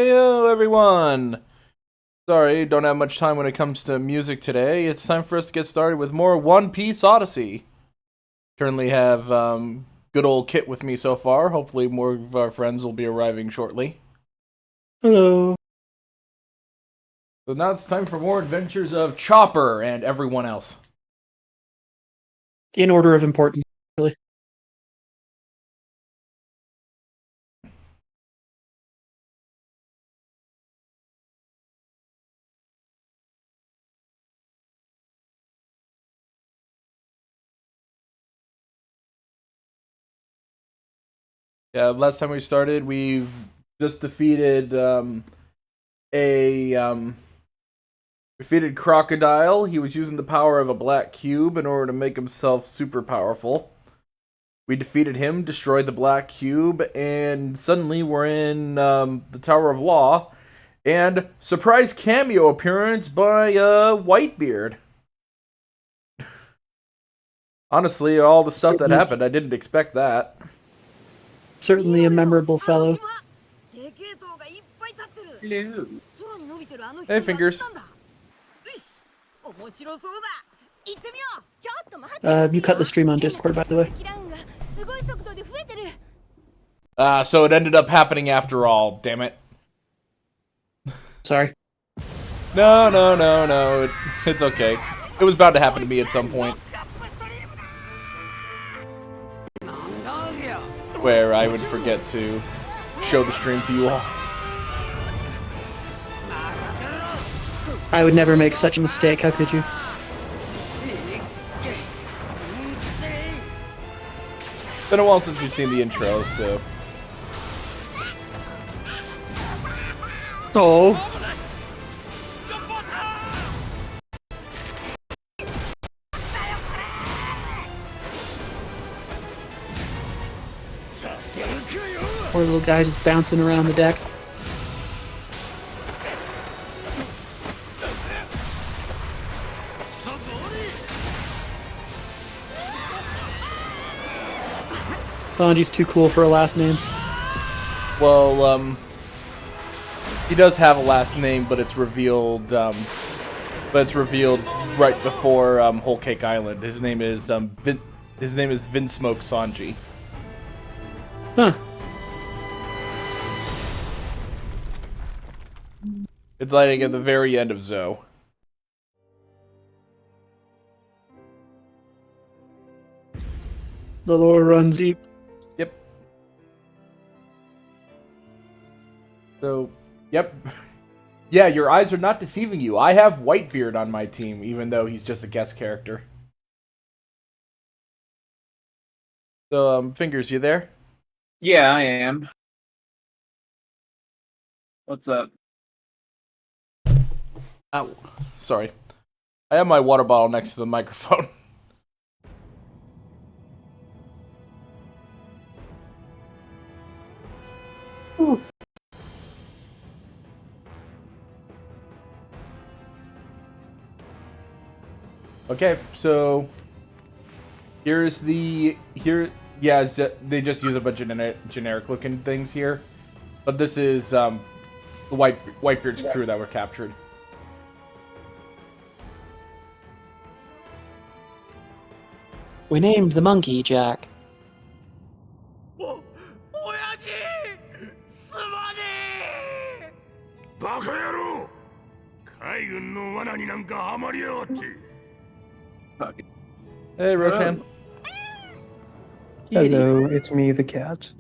Hello, everyone! Sorry, don't have much time when it comes to music today. It's time for us to get started with more One Piece Odyssey. Currently have good old Kit with me so far. Hopefully more of our friends will be arriving shortly. Hello. So now it's time for more adventures of Chopper and everyone else. In order of importance, really. Yeah, last time we started, we've just defeated a defeated Crocodile. He was using the power of a black cube in order to make himself super powerful. We defeated him, destroyed the black cube, and suddenly we're in the Tower of Law. And surprise cameo appearance by Whitebeard. Honestly, all the stuff that happened, I didn't expect that. Certainly a memorable fellow. Hello. Hey, Fingers. You cut the stream on Discord, by the way. So it ended up happening after all, damn it. Sorry. No. It's okay. It was bound to happen to me at some point. Where I would forget to show the stream to you all. I would never make such a mistake, how could you? It's been a while since we've seen the intro, so... Oh. Poor little guy just bouncing around the deck. Sanji's too cool for a last name. Well, he does have a last name, but it's revealed, right before, Whole Cake Island. His name is, Vinsmoke Sanji. Huh. It's like at the very end of Zoe. The lore runs deep. Yep. So, yep. Yeah, your eyes are not deceiving you. I have Whitebeard on my team, even though he's just a guest character. So, Fingers, you there? Yeah, I am. What's up? Ow. Sorry. I have my water bottle next to the microphone. Ooh. Okay, so here's the yeah, they just use a bunch of generic looking things here, but this is the Whitebeard's crew that were captured. We named the monkey Jack. Hey, Roshan. Hello, it's me, the cat.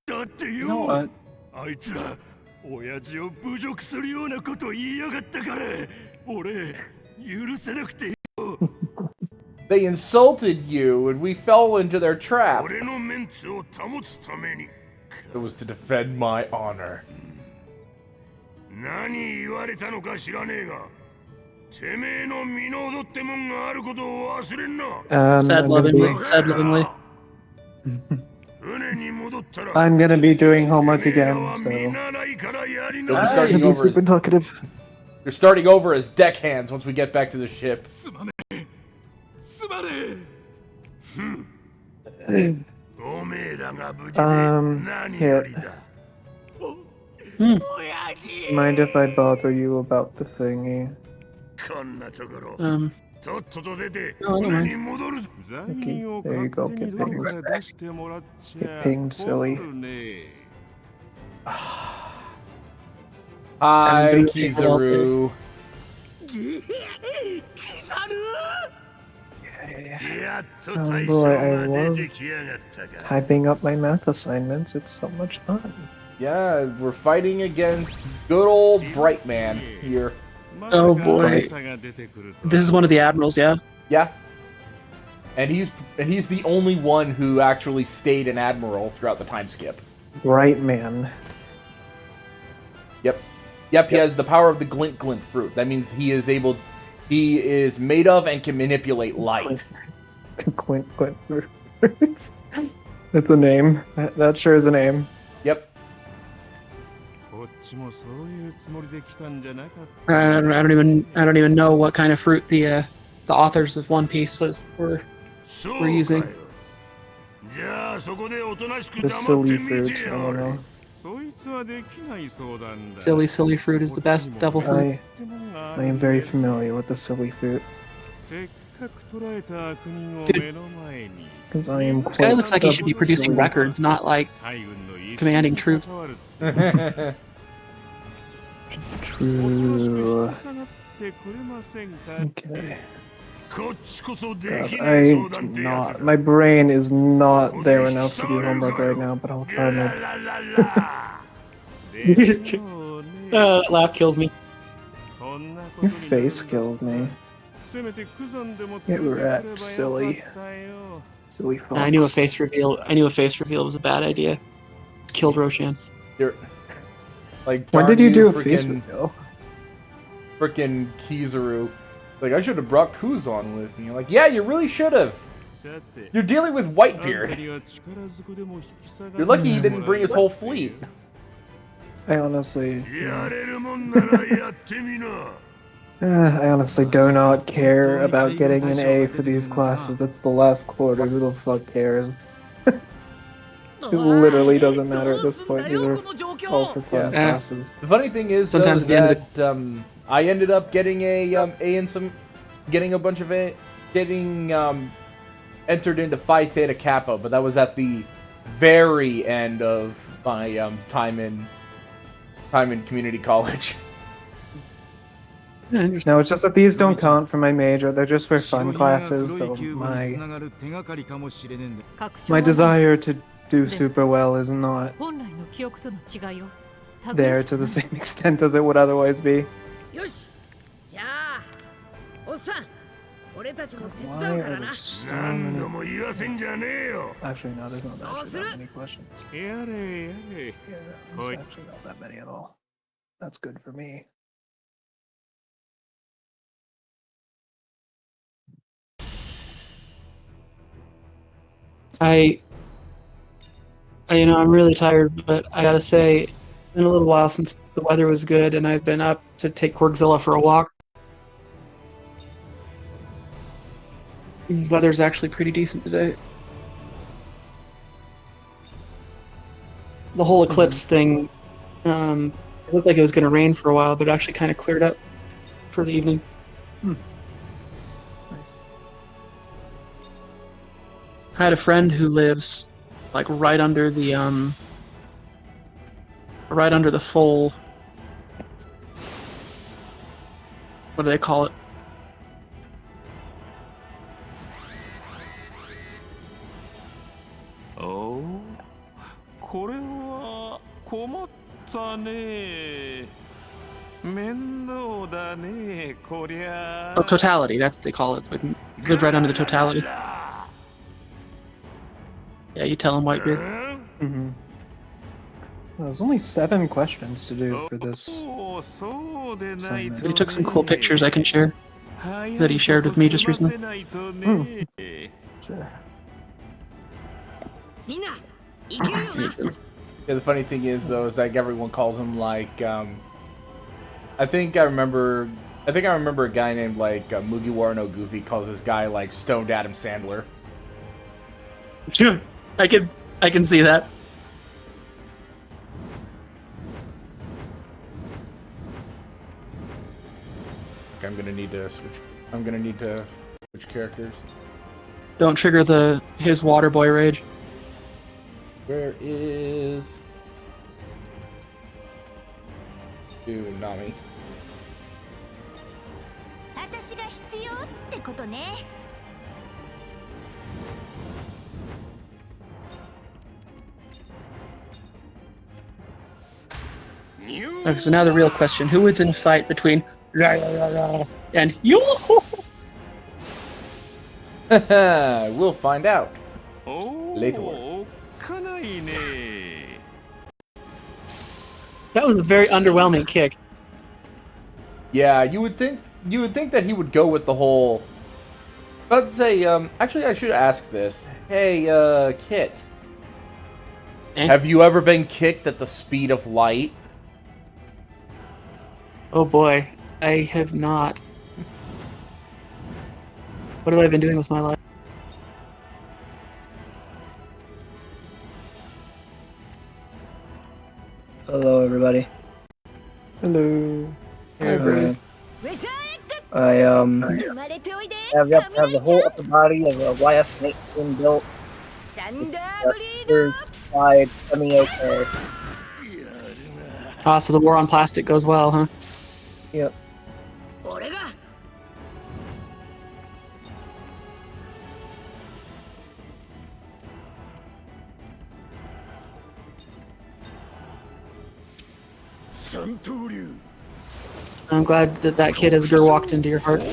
You know what? あいつら親父を侮辱するようなことを言いやがったから俺許せなくて They insulted you and we fell into their trap. 俺のメンツを保つために It was to defend my honor. 何言われたのか知らねえがてめえの身の程ってもんがあることを忘れんな Said lovingly. Said lovingly. I'm gonna be doing homework again, so You'll be I'm starting gonna be over super as, talkative. you're starting over as deckhands once we get back to the ship. すまねえおめえらが無事で何よりだ Mind if I bother you about the thingy? こんなところ Um, とっとと出て No, I don't 船 mind. に戻るぞ Okay, there you go. Get pinged. Get pinged, silly. Hi, Haven't been to all Kizaru. やっと Oh 大 boy, 将 I が love 出てきやがったか typing up my math assignments. It's so much fun. Yeah, we're fighting against good old Bright Man here. Oh boy. This is one of the admirals, yeah? Yeah. And he's the only one who actually stayed an admiral throughout the time skip. Bright man. Yep, he has the power of the glint fruit. That means he is made of and can manipulate light. Quint. That's a name. That sure is a name. Yep. I don't even know what kind of fruit the authors of One Piece were そう We're using. かよじゃあそこでおとなしく The 黙って silly 見 fruit. て I お don't れ know. silly fruit is the best devil fruit. I am very familiar with the silly fruit. Because I am This guy quite looks like he should be producing silly. records, not like commanding troops. True. Okay. こっちこそで God, きねえ I 相 do 談ってやつ not. だ My brain is not there enough to do homework right now, but I'll try ラ my. ラララ That laugh kills me. Your face killed me. Get wrecked, silly. Silly fox. I knew a face reveal. Was a bad idea. Killed Roshan. You're, like, When darn did you do a frickin'- face reveal? Frickin' Kizaru. Like, I should have brought Kuzan with me. Like, yeah, you really should have. You're dealing with Whitebeard. You're lucky he didn't bring his whole fleet. I honestly. やれるもんならやってみな I honestly do not care about getting an A for these classes. It's the last quarter. Who the fuck cares? It literally doesn't matter at this point. These are all for fun Yeah. classes. The funny thing is, Sometimes though, at the end of that I ended up getting a in some, getting a bunch of A, getting entered into Phi Theta Kappa, but that was at the very end of my time in community college. No, it's just that these don't count for my major. They're just for fun classes. Though my desire to do super well is not 本来の記憶との違いを there to the same extent as it would otherwise be. よしじゃあおっさん俺たちも手伝 Why うか are らな there so 何度 many? も言わせんじゃねえよ Actually, no, there's not actually that many questions. Yeah, there's actually not that many at all. That's good for me. I'm really tired, but I gotta say, it's been a little while since the weather was good, and I've been up to take Corgzilla for a walk. The weather's actually pretty decent today. The whole eclipse thing, it looked like it was going to rain for a while, but it actually kind of cleared up for the evening. Nice. I had a friend who lives like right under the full, what do they call it? Oh, これは困ったね。面倒だね、こりゃ。 Oh, totality. That's what they call it. Like, lived right under the totality. Yeah, you tell him, Whitebeard. Mm-hmm. Well, there's only 7 questions to do for this. そうでないと assignment. He took some cool pictures I can share that he shared with me just recently. Sure. みんな行けるよな Yeah, the funny thing is, though, is like everyone calls him like, I think I remember a guy named like Mugiwara no Goofy calls this guy like Stoned Adam Sandler. I can see that. fuck, I'm gonna need to switch. I'm gonna need to switch characters. Don't trigger his water boy rage. Where is... Dude, Nami. 私が必要ってことね。Okay, so now the real question: who wins in a fight between and you? We'll find out. お Later. おかないね That was a very underwhelming kick. Yeah, you would think that he would go with the whole. Let's say, actually, I should ask this. Hey, Kit, Eh? have you ever been kicked at the speed of light? Oh boy, I have not. What have I been doing with my life? Hello, everybody. Hello. Hi, Brady. I have the whole upper body of a YS Nation built. There's side semi-okay. Ah, so the war on plastic goes well, huh? Yep. 俺が 三刀流 I'm glad that that kid has walked into your heart. 竜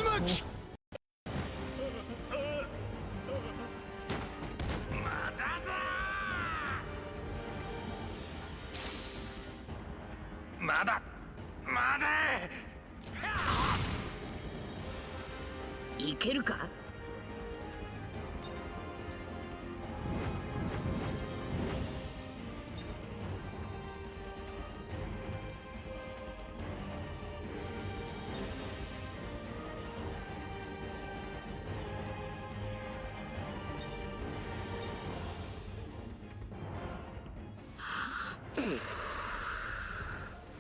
巻まだまだいけるか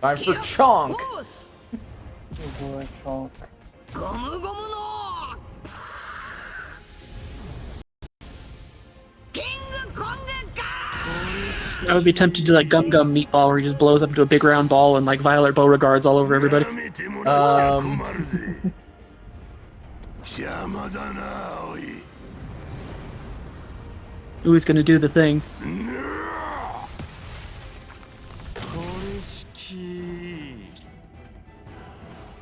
Time for Chonk. コース Oh boy, Chonk. ゴムゴムのキングコングか I would be tempted to like Gum Gum Meatball, where he just blows up into a big round ball and like Violet Beauregards all over everybody. やめてもらっちゃ困るぜ邪魔だなおい Ooh, he's gonna do the thing. これ式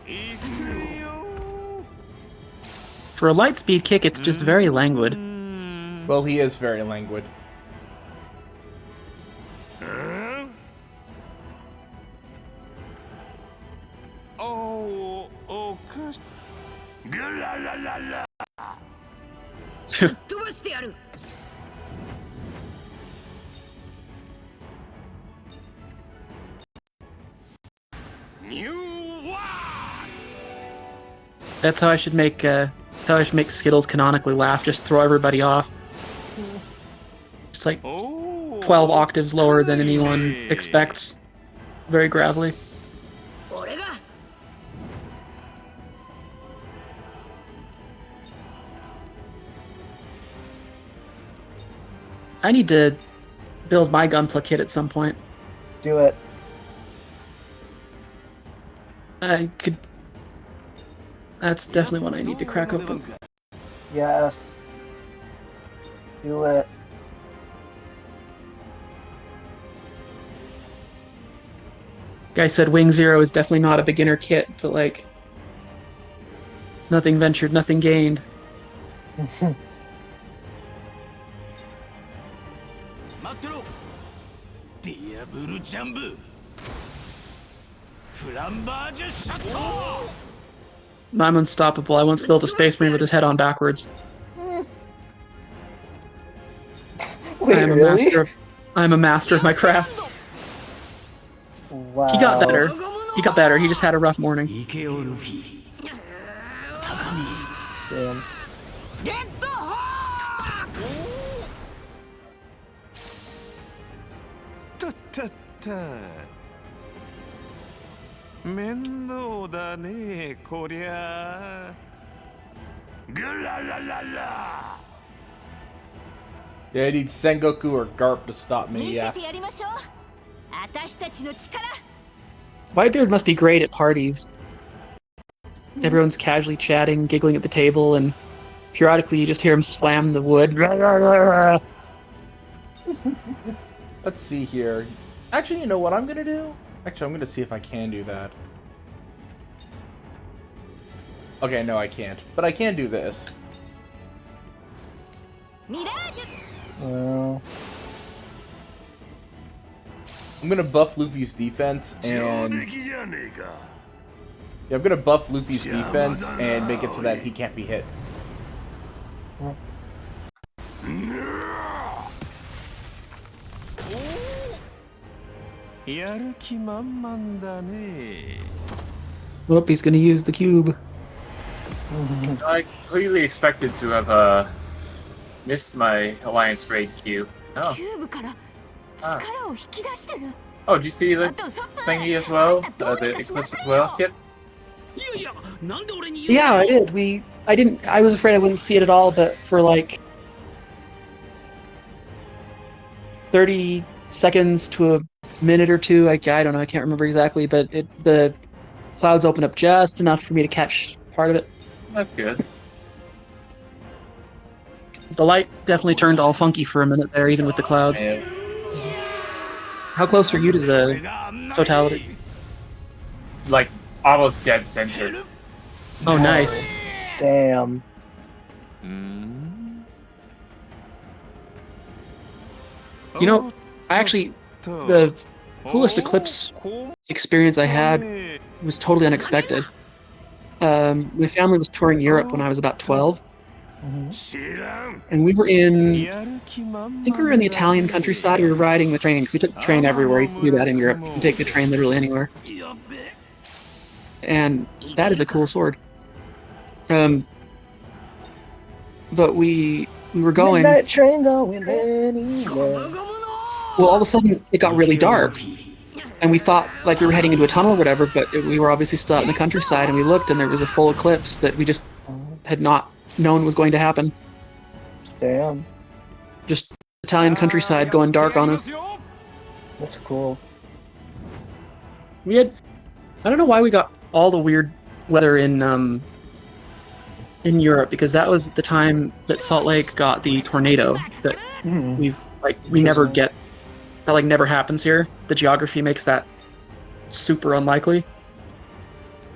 いくよ For a light speed kick, it's just very languid. Well, he is very languid. おおかしガララララ飛ばしてやる ニューワ That's how I should make. That's how I should make Skittles canonically laugh. Just throw everybody off. Just like お 12 octaves lower than anyone expects. Very gravelly. 俺が I need to build my Gunpla kit at some point. Do it. I could. That's definitely one I need to crack open. Yes. Do it. Guy said Wing Zero is definitely not a beginner kit, but like. Nothing ventured, nothing gained. 待ってろディアブルジャンブフランバージュシャット I'm unstoppable. I once built a Space Marine with his head on backwards. Wait, I am a really? master. I'm a master of my craft. Wow. He got better. He got better. He just had a rough morning. イケオルフィ高見 Damn. レッドホークたったった面倒だねこりゃ。グララララ。 Yeah, I need Sengoku or Garp to stop me. 見せ Yeah. てやりましょう。私たちの力。 Whitebeard must be great at parties. Everyone's casually chatting, giggling at the table, and periodically you just hear him slam the wood. Let's see here. Actually, you know what I'm gonna do? Actually, I'm gonna see if I can do that. Okay, no, I can't. But I can do this. ミラージュ。 Well, I'm gonna buff Luffy's defense 上 and 出来じゃねえか。 yeah, I'm gonna buff Luffy's defense and make it so that he can't be hit. やる気満々だね。 Oh, he's gonna use the cube. I completely expected to have missed my Alliance Raid queue. Oh. キューブから力を引き出してる。 Oh, did you see the あと3分。 thingy as well? どう The にかしな eclipse さ as いよ。 well? Yep. いやいや、なんで俺に言う Yeah, I did. I was afraid I wouldn't see it at all, but for like 30 seconds to a minute or two, I don't know, I can't remember exactly, but the clouds opened up just enough for me to catch part of it. That's good. The light definitely turned all funky for a minute there, even with the clouds. Yeah. How close are you to the totality? Like, almost dead center. Oh, nice. Damn. うん。 You know, I actually, the coolest eclipse experience I had was totally unexpected. My family was touring Europe when I was about 12, 知らん。 and we were in, やる気満々 I think we were in the Italian countryside. We were riding the train, because we took the train everywhere. You can do that in Europe. You can take the train literally anywhere. やっべ。 And that is a cool sword. But we were going, Midnight train going anywhere. well, all of a sudden it got really dark. And we thought like we were heading into a tunnel or whatever, but we were obviously still out in the countryside, and we looked and there was a full eclipse that we just had not known was going to happen. Damn. Just Italian countryside going dark on us. That's cool. We had, I don't know why we got all the weird weather in Europe, because that was the time that Salt Lake got the tornado that we never get. That like never happens here. The geography makes that super unlikely.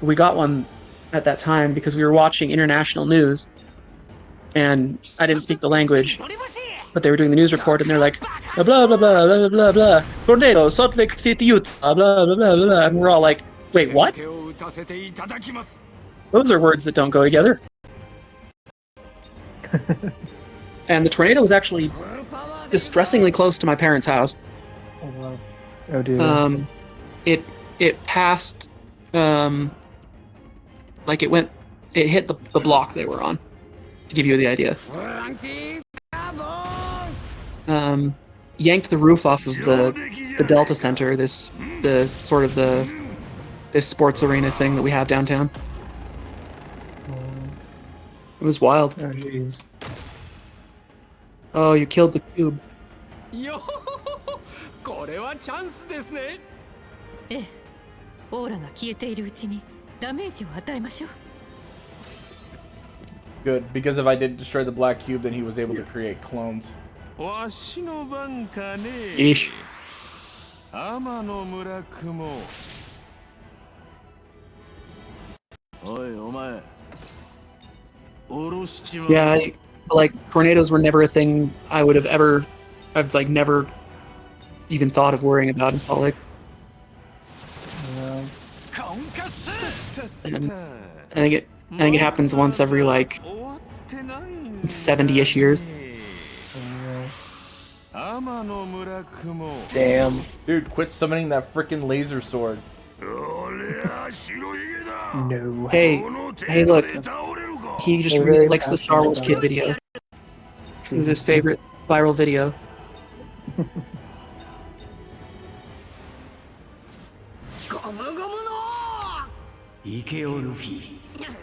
We got one at that time because we were watching international news, and I didn't speak the language, but they were doing the news report, and they're like, blah blah blah blah blah blah blah, tornado, Salt Lake City, Utah, blah blah blah blah, and we're all like, wait, what? Those are words that don't go together. And the tornado was actually distressingly close to my parents' house. Oh wow. Oh dear. It passed, like it hit the block they were on, to give you the idea. Yanked the roof off of the Delta Center, this sports arena thing that we have downtown. It was wild. Oh jeez. Oh, you killed the cube. よこれはチャンスですね。ええ、オーラが消えているうちにダメージを与えましょう。 Good, because if I did destroy the black cube, then he was able to create clones. わしの番かね。 Yeesh. 天の村雲。おいお前。おろしちまう。 Yeah, like tornadoes were never a thing I've like never even thought of worrying about in Salt Lake. And I think it happens once every like 70-ish years. Damn. Dude, quit summoning that frickin' laser sword. No. Hey, look. He just really likes the Star Wars Kid video. It was his favorite viral video.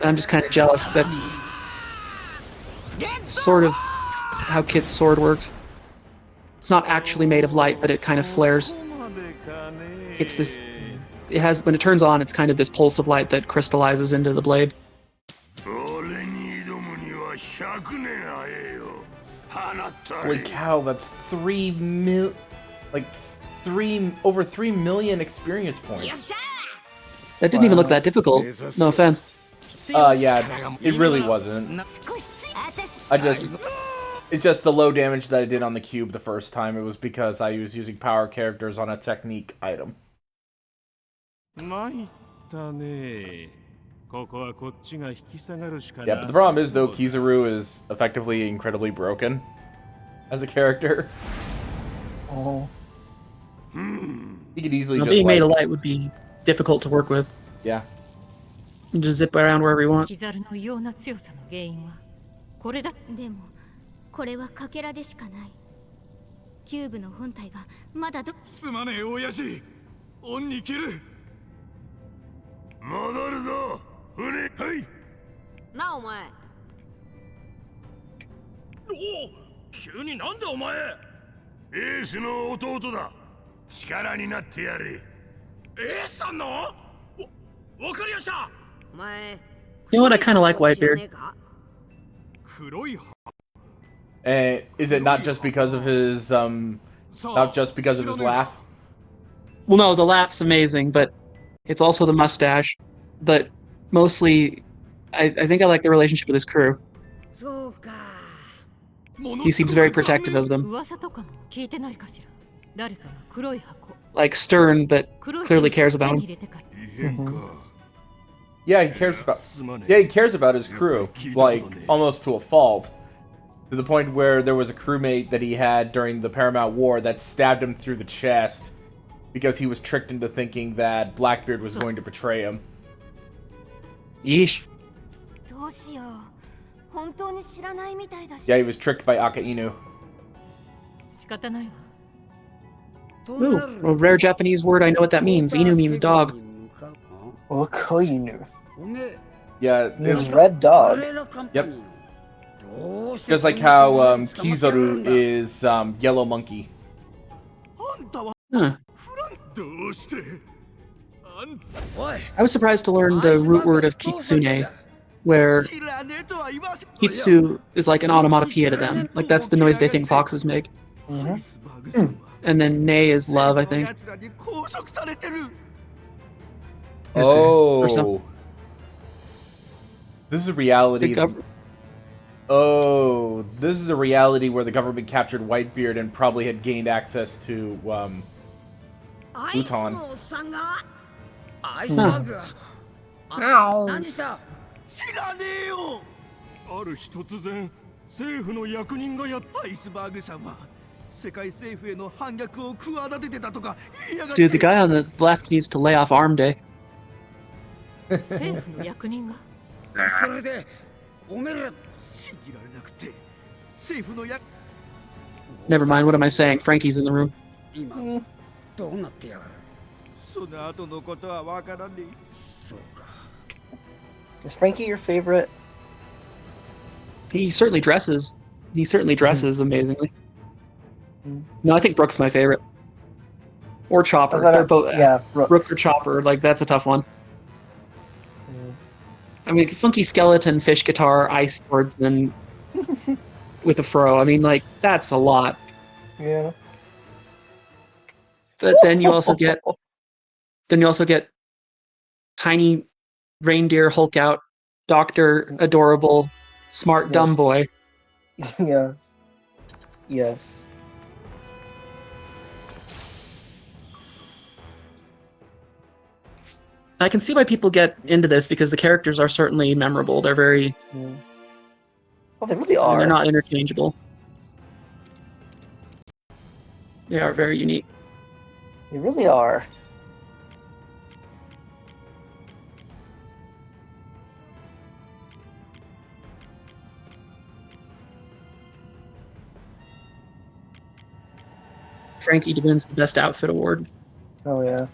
I'm just kind of jealous 'cause that's sort of how Kit's sword works. It's not actually made of light, but it kind of flares. It's this. It has when it turns on, it's kind of this pulse of light that crystallizes into the blade. Holy cow, that's over 3 million experience points. That didn't even look that difficult. No offense. Yeah, it really wasn't. It's just the low damage that I did on the cube the first time. It was because I was using power characters on a technique item. Yeah, but the problem is, though, Kizaru is effectively incredibly broken as a character. Oh. He could easily being made of light would be difficult to work with. Yeah. Just zip around wherever you want. でもこれはかけらでしかない。キューブの本体がまだど。すまねえ親父。オンに切る。戻るぞ。船はい。なあお前。おお、急になんだお前。エースの弟だ。力になってやれ。エースさんの？わかりました。お前。You know what? I kind of like Whitebeard. Is it not just because of his laugh? Well, no, the laugh's amazing, but it's also the mustache. But mostly, I think I like the relationship with his crew. He seems very protective of them. Like stern, but clearly cares about him. Yeah, he cares about his crew, like almost to a fault. To the point where there was a crewmate that he had during the Paramount War that stabbed him through the chest because he was tricked into thinking that Blackbeard was going to betray him. Yeesh. Yeah, he was tricked by Akainu. Ooh, a rare Japanese word, I know what that means. Inu means dog. Akainu. Yeah, It's red dog. Yep. Just like how Kizaru is yellow monkey. Huh. I was surprised to learn the root word of Kitsune, where Kitsu is like an onomatopoeia to them. Like that's the noise they think foxes make. And then Ne is love, I think. Oh. This is a reality. Oh, this is a reality where the government captured Whitebeard and probably had gained access to Bhutan. Dude, the guy on the left needs to lay off Arm Day. Never mind, what am I saying? Frankie's in the room. Is Frankie your favorite? He certainly dresses. He certainly dresses amazingly. No, I think Brooke's my favorite. Or Chopper. They're both. Yeah, Rook or Chopper. Like that's a tough one. I mean, funky skeleton, fish guitar, ice swordsman with a fro. I mean, like that's a lot. Yeah. But then you also get tiny reindeer Hulk out, Doctor adorable, smart dumb boy. Yes. Yes. I can see why people get into this because the characters are certainly memorable. They're very. Well, they really are. They're not interchangeable. They are very unique. They really are. Frankie wins the Best Outfit award. Oh yeah.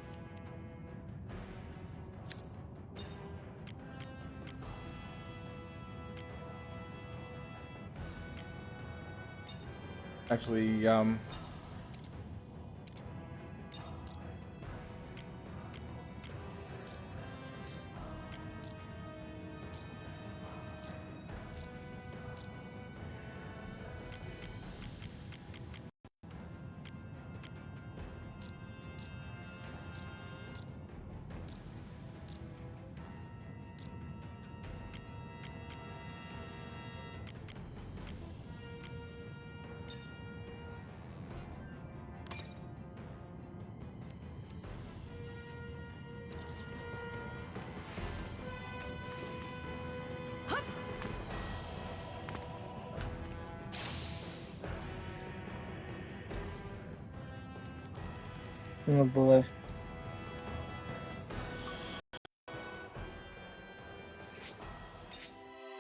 Actually, Oh boy.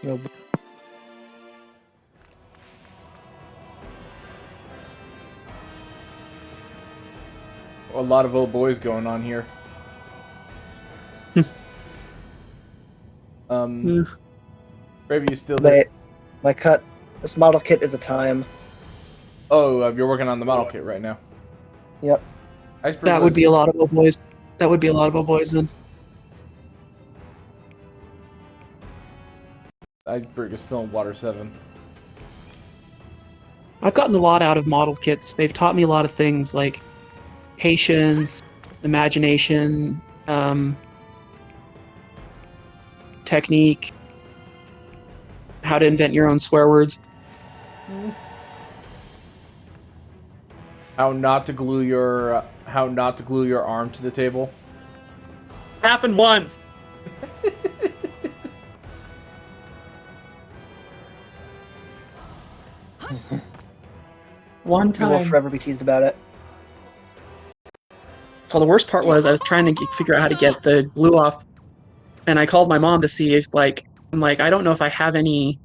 Oh, a lot of old boys going on here. Brave, you still there? wait, my cut. This model kit is a time. Oh, you're working on the model kit right now. Yep. Iceberg That would be a lot of old boys. That would be a lot of old boys then. Iceberg is still in Water 7. I've gotten a lot out of model kits. They've taught me a lot of things like patience, imagination, technique, how to invent your own swear words. How not to glue your arm to the table. Happened once. One You will time. forever be teased about it. Well, the worst part was I was trying to figure out how to get the glue off, and I called my mom to see if, I'm like, I don't know if I have any,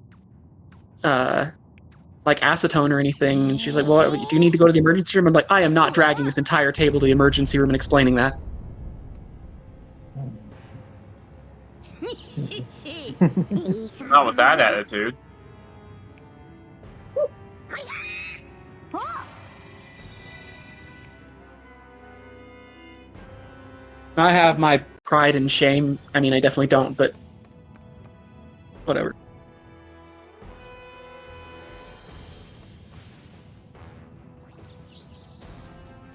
acetone or anything. And she's like, well, do you need to go to the emergency room? I'm like, I am not dragging this entire table to the emergency room and explaining that. Not with that attitude. I have my pride and shame. I mean, I definitely don't, but whatever.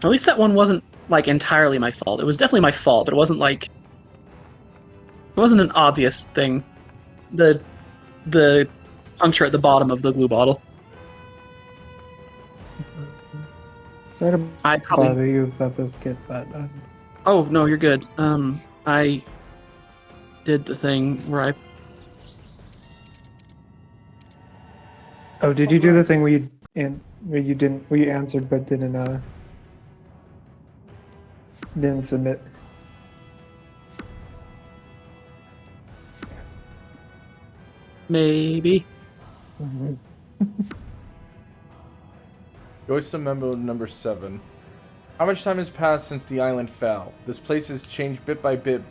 At least that one wasn't, entirely my fault. It was definitely my fault, but it wasn't, it wasn't an obvious thing. The puncture at the bottom of the glue bottle. Sorry to I probably... bother you about this kit, but... Oh, no, you're good. I did the thing where I... Oh, did you do the thing where you answered but didn't submit? Maybe. Joyce Memo number 7. How much time has passed since the island fell? This place has changed bit by bit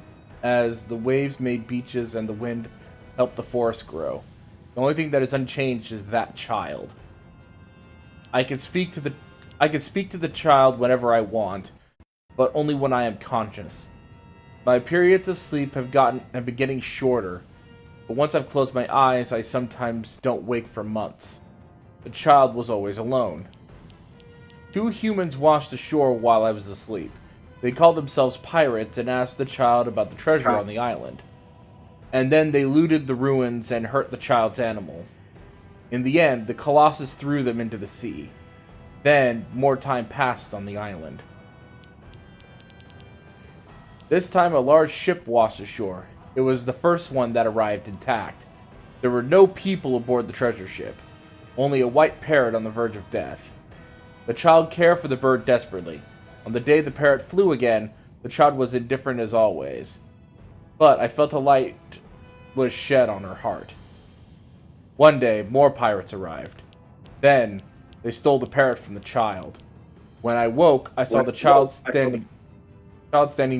as the waves made beaches and the wind helped the forest grow. The only thing that is unchanged is that child. I can speak to the child whenever I want, but only when I am conscious. My periods of sleep have been getting shorter, but once I've closed my eyes, I sometimes don't wake for months. The child was always alone. 2 humans washed ashore while I was asleep. They called themselves pirates and asked the child about the treasure on the island. And then they looted the ruins and hurt the child's animals. In the end, the Colossus threw them into the sea. Then, more time passed on the island. This time, a large ship washed ashore. It was the first one that arrived intact. There were no people aboard the treasure ship. Only a white parrot on the verge of death. The child cared for the bird desperately. On the day the parrot flew again, the child was indifferent as always. But I felt a light was shed on her heart. One day, more pirates arrived. Then, they stole the parrot from the child. When I woke, I saw the child standing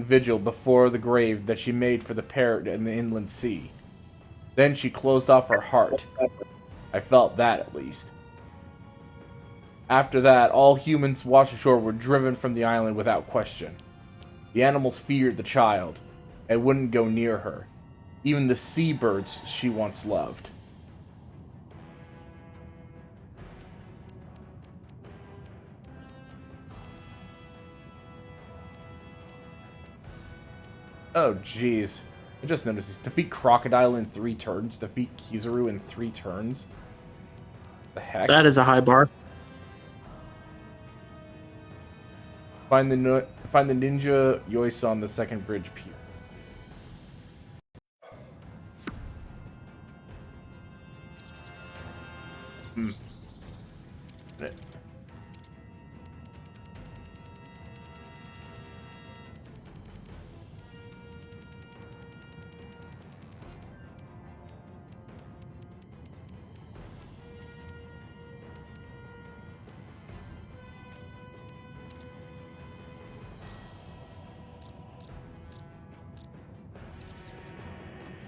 vigil before the grave that she made for the parrot in the inland sea. Then she closed off her heart. I felt that, at least. After that, all humans washed ashore were driven from the island without question. The animals feared the child and wouldn't go near her, even the seabirds she once loved. Oh, jeez. I just noticed this. Defeat Crocodile in 3 turns. Defeat Kizaru in 3 turns. The heck? That is a high bar. Find the ninja Yoisa on the second bridge pier.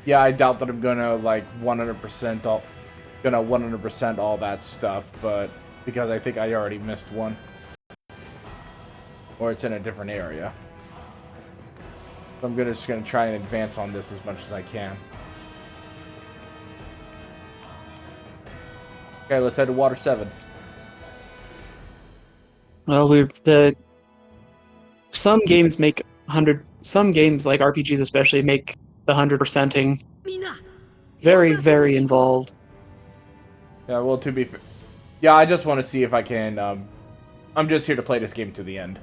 Yeah, I doubt that I'm gonna like 100% all that stuff, but because I think I already missed one, or it's in a different area. So I'm just gonna try and advance on this as much as I can. Okay, let's head to Water 7. Well, some games make 100. Some games, like RPGs especially, make the 100%ing very, very involved. Yeah, well, to be fair, yeah, I just want to see if I can. I'm just here to play this game to the end.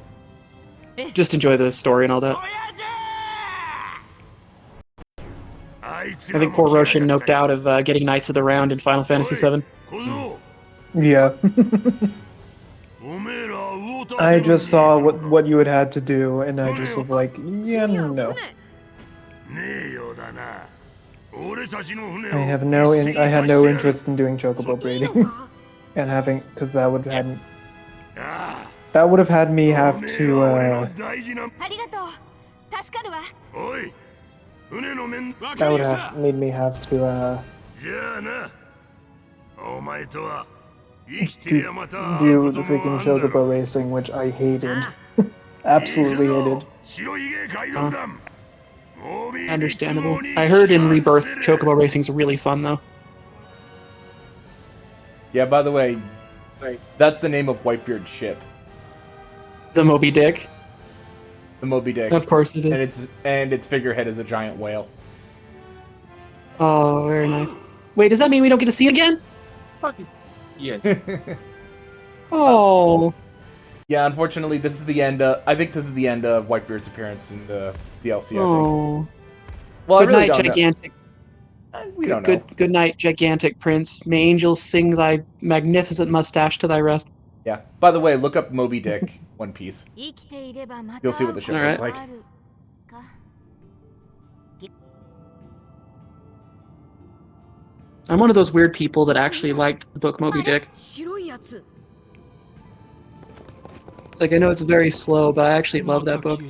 Just enjoy the story and all that. I think poor Roshan noped out of getting Knights of the Round in Final Fantasy VII. Yeah. I just saw what you had had to do, and I just was like, yeah, no. I had no interest in doing chocobo braiding, and having, because that would have had me have to that would have made me have to do the freaking chocobo racing, which I hated. Absolutely hated. Understandable. I heard in Rebirth, chocobo racing's really fun, though. Yeah, by the way, that's the name of Whitebeard's ship. The Moby Dick? The Moby Dick. Of course it is. And its figurehead is a giant whale. Oh, very nice. Wait, does that mean we don't get to see it again? Yes. Oh. Yeah, unfortunately, this is the end. I think this is the end of Whitebeard's appearance in the DLC. I think. Oh. Well, Good I really night, don't gigantic. We don't know. Good night, gigantic prince. May angels sing thy magnificent mustache to thy rest. Yeah. By the way, look up Moby Dick One Piece. You'll see what the ship looks like. I'm one of those weird people that actually liked the book Moby Dick. Like, I know it's very slow, but I actually love that book.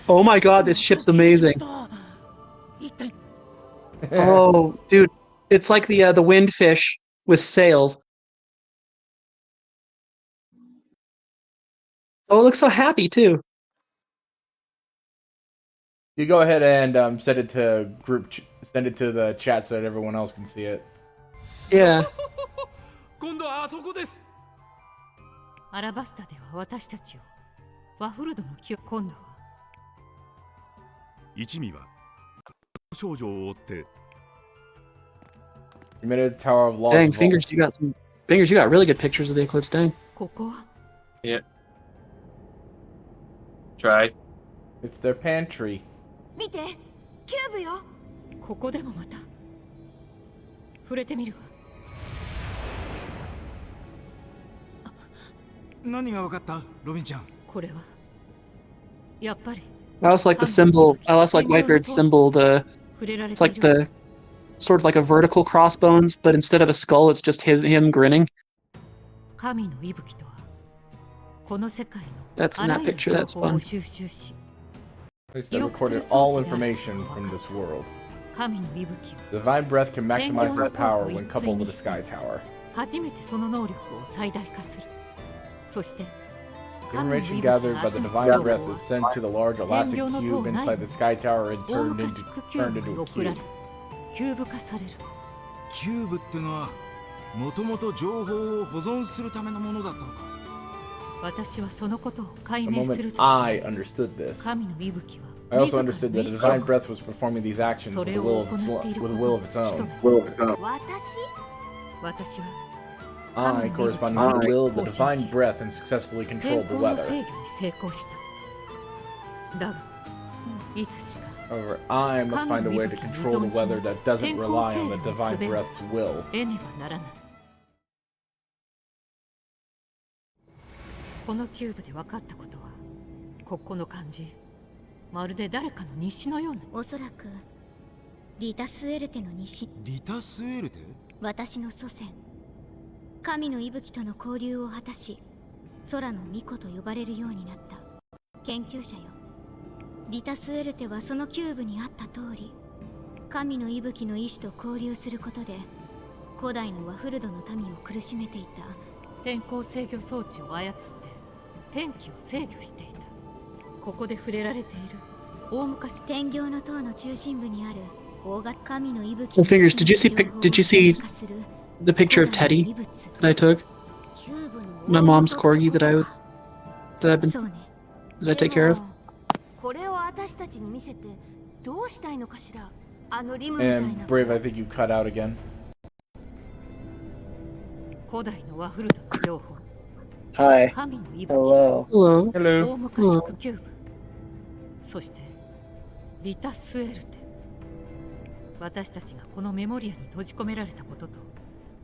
Oh my god, this ship's amazing. Oh, dude. It's like the windfish with sails. Oh, it looks so happy, too. You go ahead and send it to send it to the chat so that everyone else can see it. Yeah. 今度はあそこです。アラバスタでは私たちをワフルドの木を今度は一味は少女を追って Committed Tower of Lost. Dang, Fingers, you got really good pictures of the eclipse. Dang. ここは Yeah. Try. It's their pantry. 見て、キューブよ。ここでもまた触れてみるわ。何が分かったロビンちゃん。これはやっぱり I also like the symbol. I also like Whitebeard's symbol. It's like the sort of like a vertical crossbones, but instead of a skull, it's just him grinning. 神の息吹とはこの世界の That's あ in ら that ゆる picture. 情 That's 報を fun. 収集し They recorded all information from this world. 神の息吹 The は divine breath can maximize its 天井の塔 power と when 一 coupled 対に with a して sky tower. 初めてその能力を最大化する。そして Information gathered by the divine breath is sent to the large elastic cube inside the sky tower and 大 turned 昔 into クキューブ turned に into a 送られ cube. キューブ化される。キューブってのはもともと情報を保存するためのものだったのか。私はそのことを解 The 明す moment ると I understood this, 神の息吹は I also 自 understood ら that the に divine breath was performing these actions そ with れ a を will 行 of ってい its, る with こ a と will を of its 突き own. 止める。私は I, corresponding to the will of the divine breath, and successfully 天 controlled the 候の weather. 制御に成功した。だが、いつしか However, I must find a way to control the weather that doesn't rely on the divine breath's will. 得ねばならない。このキューブで分かったことは、ここの感じ、まるで誰かの日誌のような。おそらくリタスエルテの西、リタスエルテ？私の祖先神の息吹との交流を果たし、空の巫女と呼ばれるようになった研究者よ。リタスエルテはそのキューブにあった通り、神の息吹の意志と交流することで古代のワフルドの民を苦しめていた。天候制御装置を操って天気を制御していた。ここで触れられている大昔、天行の塔の中心部にある大型神の息吹 Well, Fingers, did you see the picture of Teddy that I took? My mom's corgi that I've been that I take care of? これを私たちに見せてどうしたいのかしら。あのリムみたいな。 And Brave, I think you cut out again. 古代のワフルドの情報。 Hi. 神の息吹。 Hello. Hello. 大 Hello. 昔クキューブ。そしてリタスエルテ。私たちがこのメモリアに閉じ込められたことと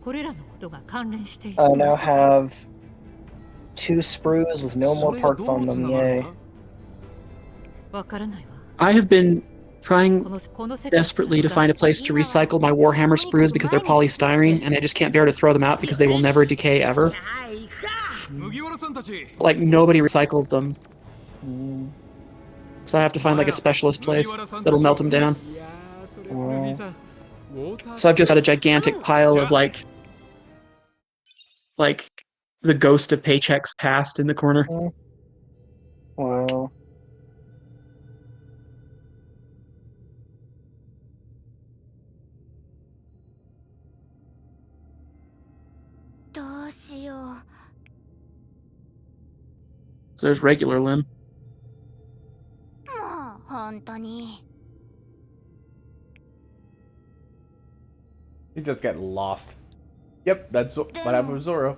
これらのことが関連している。 I now have 2 sprues with no more parts on them, yay. わからないわ。 I have been trying この世界 desperately to find a place to recycle my Warhammer sprues because they're polystyrene, and I just can't bear to throw them out because they will never decay ever. 麦わらさんたち。 Like nobody recycles them, so I have to find like a specialist place that'll melt them down. いやー、それはルフィさん。ウォーター So I've just got a gigantic pile of like the ghost of paychecks past in the corner. Wow. どうしよう。 So there's regular Lim. もう本当に。 You just get lost. Yep, that's what happened with Zoro.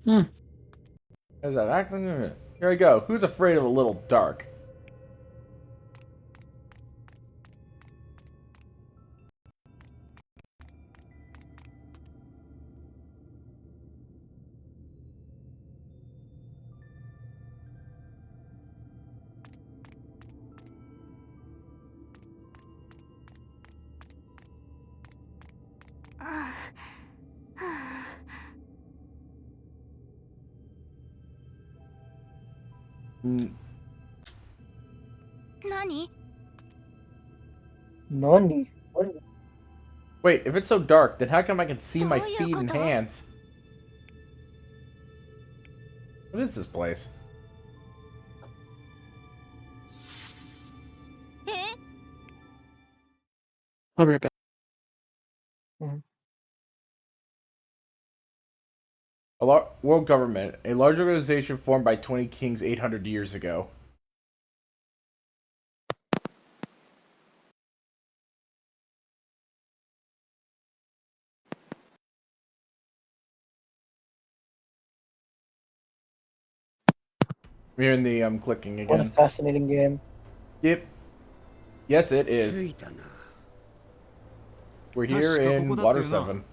Hmm. Is that acting? Here we go. Who's afraid of a little dark? Nani? Nani? Wait, if it's so dark, then how come I can see my feet and hands? What is this place? I'll be right back. World government, a large organization formed by 20 kings 800 years ago. We're in the clicking What a again. fascinating game. Yep. Yes, it is. We're here in Water 7.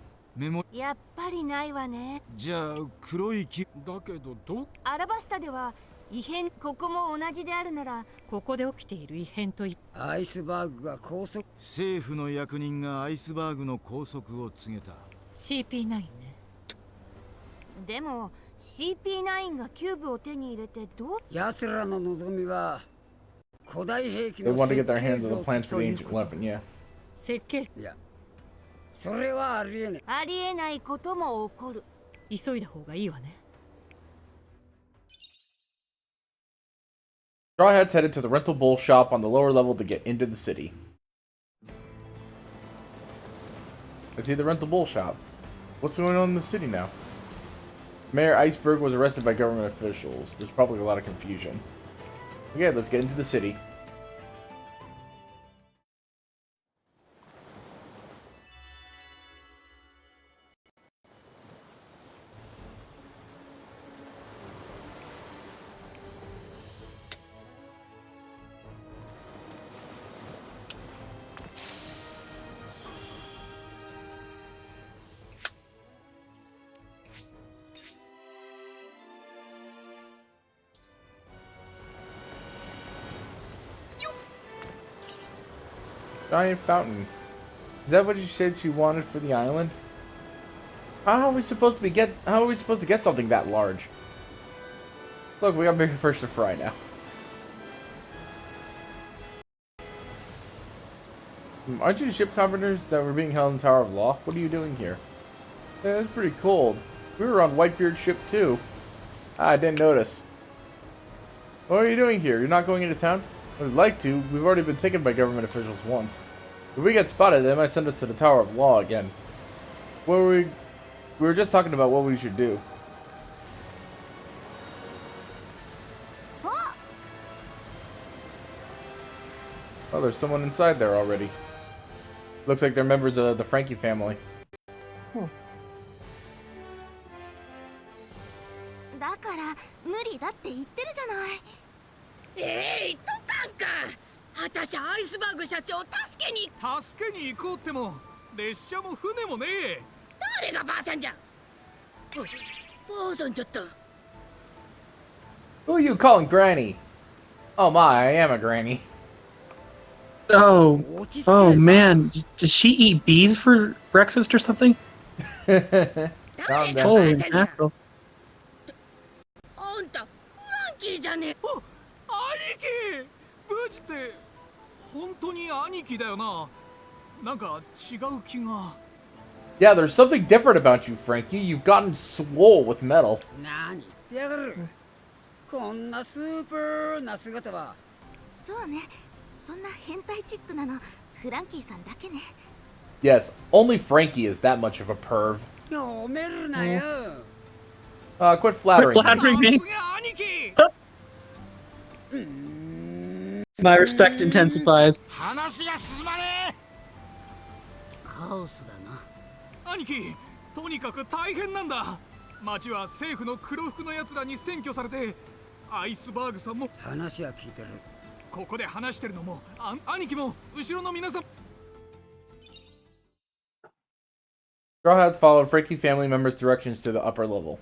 やっぱりないわね。じゃあ黒い木。だけどどアラバスタでは異変、ここも同じであるなら、ここで起きている異変といアイスバーグが拘束。政府の役人がアイスバーグの拘束を告げた。 CP9 ね。でも CP9 がキューブを手に入れてどう？奴らの望みは They want to get their hands on the plans for the ancient weapon, yeah. 設計いやそれはありえねえ。ありえないことも起こる。急いだ方がいいわね。 Straw Hats headed to the rental bull shop on the lower level to get into the city. I see the rental bull shop. What's going on in the city now? Mayor Iceberg was arrested by government officials. There's probably a lot of confusion. Okay, let's get into the city. Giant fountain. Is that what you said she wanted for the island? How are we supposed to get something that large? Look, we got bigger fish to fry now. Aren't you the ship carpenters that were being held in the Tower of Law? What are you doing here? Yeah, it's pretty cold. We were on Whitebeard's ship too. I didn't notice. What are you doing here? You're not going into town? We'd like to. We've already been taken by government officials once. If we get spotted, they might send us to the Tower of Law again. We were just talking about what we should do. Oh, there's someone inside there already. Looks like they're members of the Frankie family. だから無理だって言ってるじゃない。とかんか。あたしアイスバーグ社長助けに行こうっても列車も船もねえ。誰がばあさんじゃ。ばあさんじゃった。 Who are you calling Granny? Oh my, I am a granny. Oh, oh man, does she eat bees for breakfast or something? Holy mackerel. あんたフランキーじゃねえ。お、兄貴。無事って本当に兄貴だよな。なんか違う気が。 Yeah, there's something different about you, Frankie. You've gotten swole with metal. 何言ってやがる。こんなスーパーな姿は。そうね。そんな変態チックなのフランキーさんだけね。 Yes, only Frankie is that much of a perv. 読めるなよ。Quit flattering me. さすが兄貴。 My respect intensifies. 話が進まねえ。カオスだな。兄貴、とにかく大変なんだ。町は政府の黒服の奴らに占拠されて、アイスバーグさんも話は聞いてる。ここで話してるのも、兄貴も後ろの皆さん。 Straw Hats followed Frankie family members' directions to the upper level.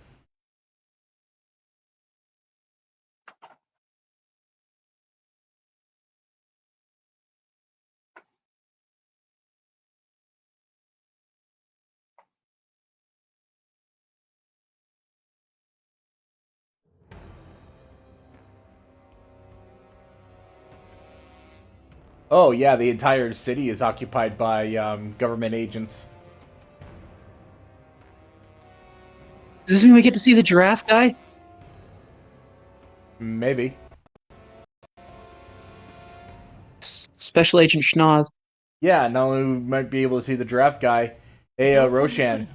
Oh yeah, the entire city is occupied by government agents. Does this mean we get to see the giraffe guy? Maybe. Special Agent Schnoz. Yeah, not only we might be able to see the giraffe guy, hey, Roshan.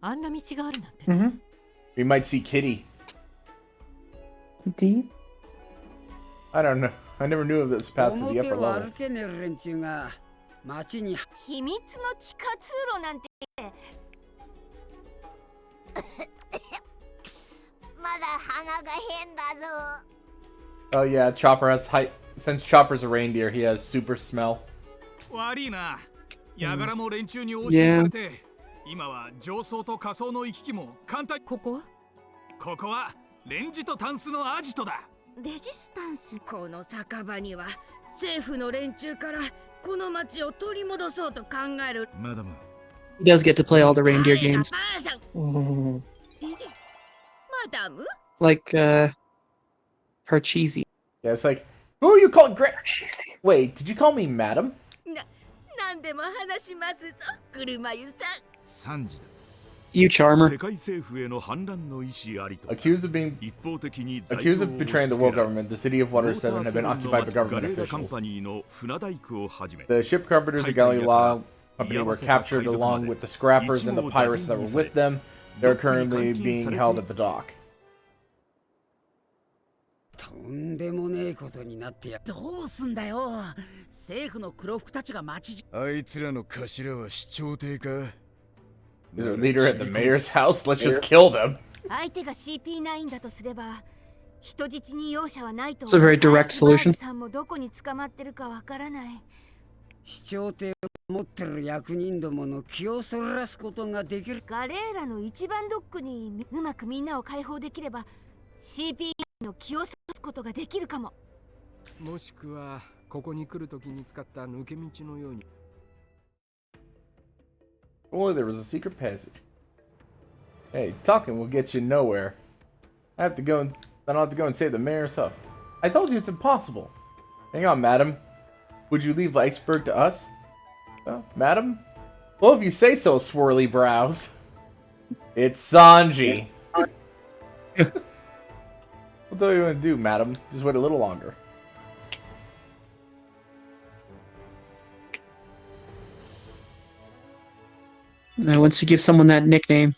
あんな道があるなんて。 We might see Kitty. Kitty? I don't know. I never knew of this path to the upper 表を level. 歩けねえ連中が街に。秘密の地下通路なんて。まだ鼻が変だぞ。 Oh yeah, Chopper has height. Since Chopper's a reindeer, he has super smell. 悪いな。ヤガラも連中に押収されて、今は上層と下層の行き来も簡単。ここは？ここはレンジとタンスのアジトだ。 レジスタンス。この酒場には政府の連中からこの町を取り戻そうと考える。マダム。 He does get to play all the reindeer games. マダム？ Like, Parcheesi. Yeah, it's like Who are you calling Wait, did you call me madam? 何でも話しますぞ、車湯さん。3時だ。 You charmer. 世界政府への反乱の意思ありと。Accused of betraying the world government, the city of Water 7 had been occupied by government officials. The ship carpenters of Galileo Company were captured along with the scrappers and the pirates that were with them. They are currently being held at the dock. とんでもねえことになってや。どうすんだよ。政府の黒服たちが町じ。あいつらの頭は市長邸か。 Is there a leader at the mayor's house? Let's just kill them. 相手が CP9 だとすれば、人質に容赦はないと。It's a very direct solution. さんもどこに捕まってるかわからない。市長邸を持ってる役人どもの気をそらすことができる。ガレーラの一番ドックにうまくみんなを解放できれば、CP9 の気をそらすことができるかも。もしくはここに来るときに使った抜け道のように。 Oh, there was a secret passage. Hey, talking will get you nowhere. I have to go and then I'll have to go and save the mayor herself. I told you it's impossible. Hang on, madam. Would you leave the iceberg to us? Madam? Well, if you say so, swirly brows. It's Sanji. What do you want to do, madam? Just wait a little longer. Once you give someone that nickname,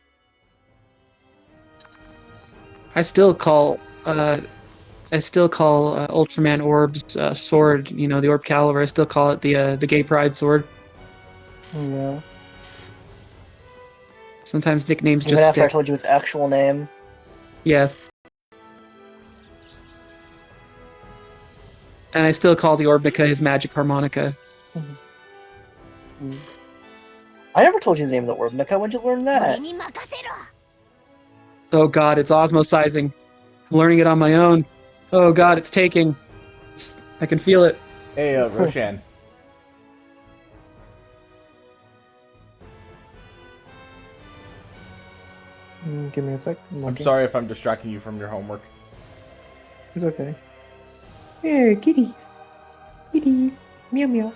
I still call Ultraman Orb's sword, you know, the Orb Caliber. I still call it the Gay Pride sword. Yeah. Sometimes nicknames Even just after I stick. told you its actual name. Yeah. And I still call the Orbica his magic harmonica. I never told you the name of the Orbnica. When'd you learn that? Oh god, it's osmosizing. I'm learning it on my own. Oh god, it's taking. I can feel it. Hey, Roshan. Give me a sec. I'm sorry if I'm distracting you from your homework. It's okay. Here, kitties. Kitties. Meow meow.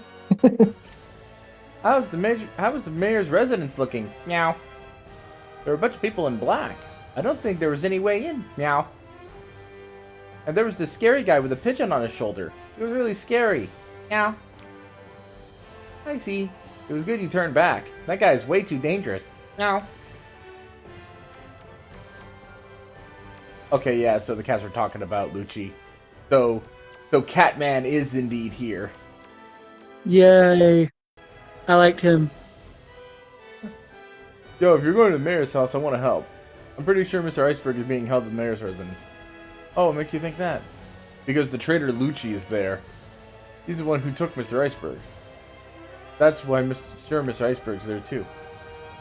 How's the mayor's residence looking? Meow. There were a bunch of people in black. I don't think there was any way in. Meow. And there was this scary guy with a pigeon on his shoulder. It was really scary. Meow. I see. It was good you turned back. That guy is way too dangerous. Meow. Okay, yeah, so the cats were talking about Lucci. So Catman is indeed here. Yay. I liked him. Yo, if you're going to the mayor's house, I want to help. I'm pretty sure Mr. Iceberg is being held at the mayor's residence. Oh, what makes you think that? Because the traitor Lucci is there. He's the one who took Mr. Iceberg. That's why Mr. Iceberg's there too.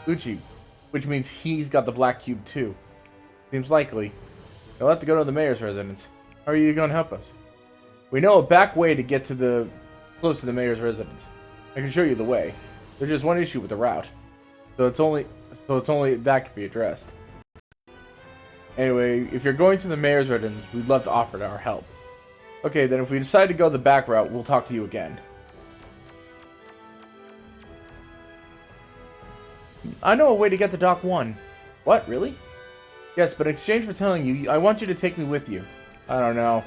Lucci, which means he's got the black cube too. Seems likely. You'll have to go to the mayor's residence. How are you going to help us? We know a back way to get to close to the mayor's residence. I can show you the way. There's just one issue with the route. So it's only that can be addressed. Anyway, if you're going to the mayor's residence, we'd love to offer our help. Okay, then if we decide to go the back route, we'll talk to you again. I know a way to get to Dock 1. What, really? Yes, but in exchange for telling you, I want you to take me with you. I don't know.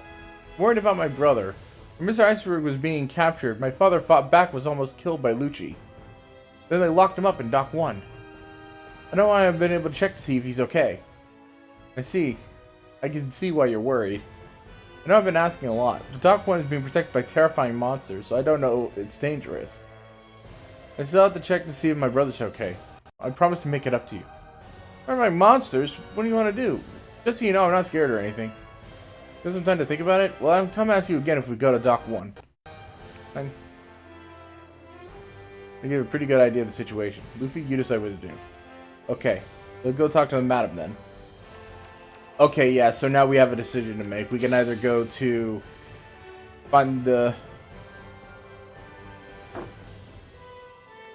I'm worried about my brother. When Mr. Iceberg was being captured, my father fought back, was almost killed by Lucci. Then they locked him up in Dock 1. I know I haven't been able to check to see if he's okay. I see. I can see why you're worried. I know I've been asking a lot, but Dock 1 is being protected by terrifying monsters, so I don't know if it's dangerous. I still have to check to see if my brother's okay. I promise to make it up to you. What are my monsters? What do you want to do? Just so you know, I'm not scared or anything. You have some time to think about it? Well, I'll come ask you again if we go to Dock 1. I give a pretty good idea of the situation. Luffy, you decide what to do. Okay, we'll go talk to the madam then. Okay, yeah, so now we have a decision to make. We can either go to find the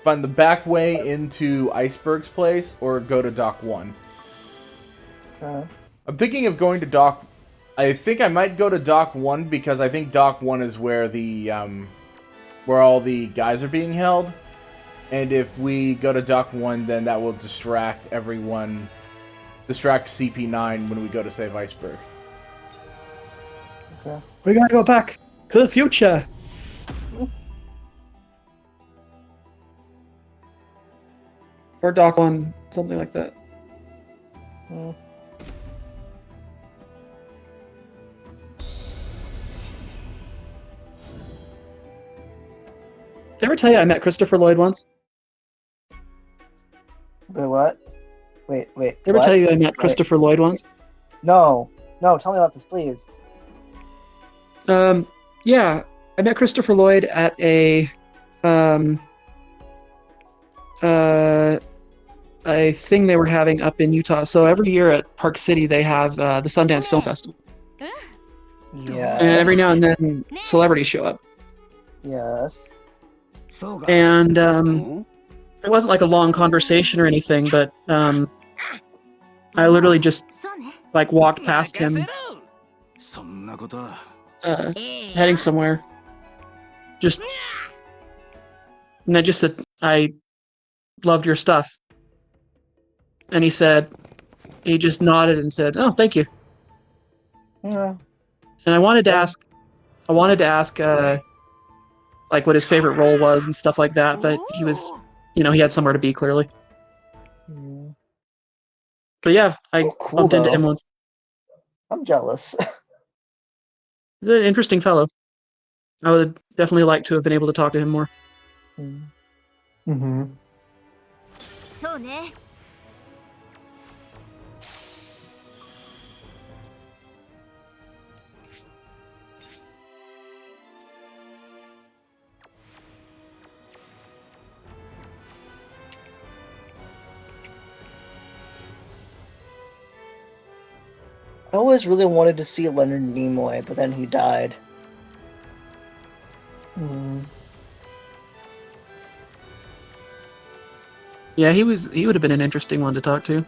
back way into Iceberg's place, or go to Dock 1. I'm thinking of going to Dock I think I might go to Dock 1 because I think Dock 1 is where the where all the guys are being held. And if we go to Dock 1, then that will distract everyone, distract CP9 when we go to save Iceberg. Okay. We gotta go back to the future. Or Dock 1, something like that. Mm. Did I ever tell you I met Christopher Lloyd once? Wait, what? Wait. Did I ever tell you I met Christopher Lloyd once? No. No, tell me about this, please. Yeah, I met Christopher Lloyd at a thing they were having up in Utah. So every year at Park City they have the Sundance Film Festival. Yes. And every now and then celebrities show up. Yes. And it wasn't like a long conversation or anything, but I literally just like walked past him heading somewhere. And I just said, I loved your stuff. And he just nodded and said, oh, thank you. Yeah. And I wanted to ask like what his favorite role was and stuff like that, but he was, he had somewhere to be clearly. Mm. But yeah, I Cool, bumped into though. him once. I'm jealous. He's an interesting fellow. I would definitely like to have been able to talk to him more. Mm-hmm. So ne. I always really wanted to see Leonard Nimoy, but then he died. Yeah, he would have been an interesting one to talk to.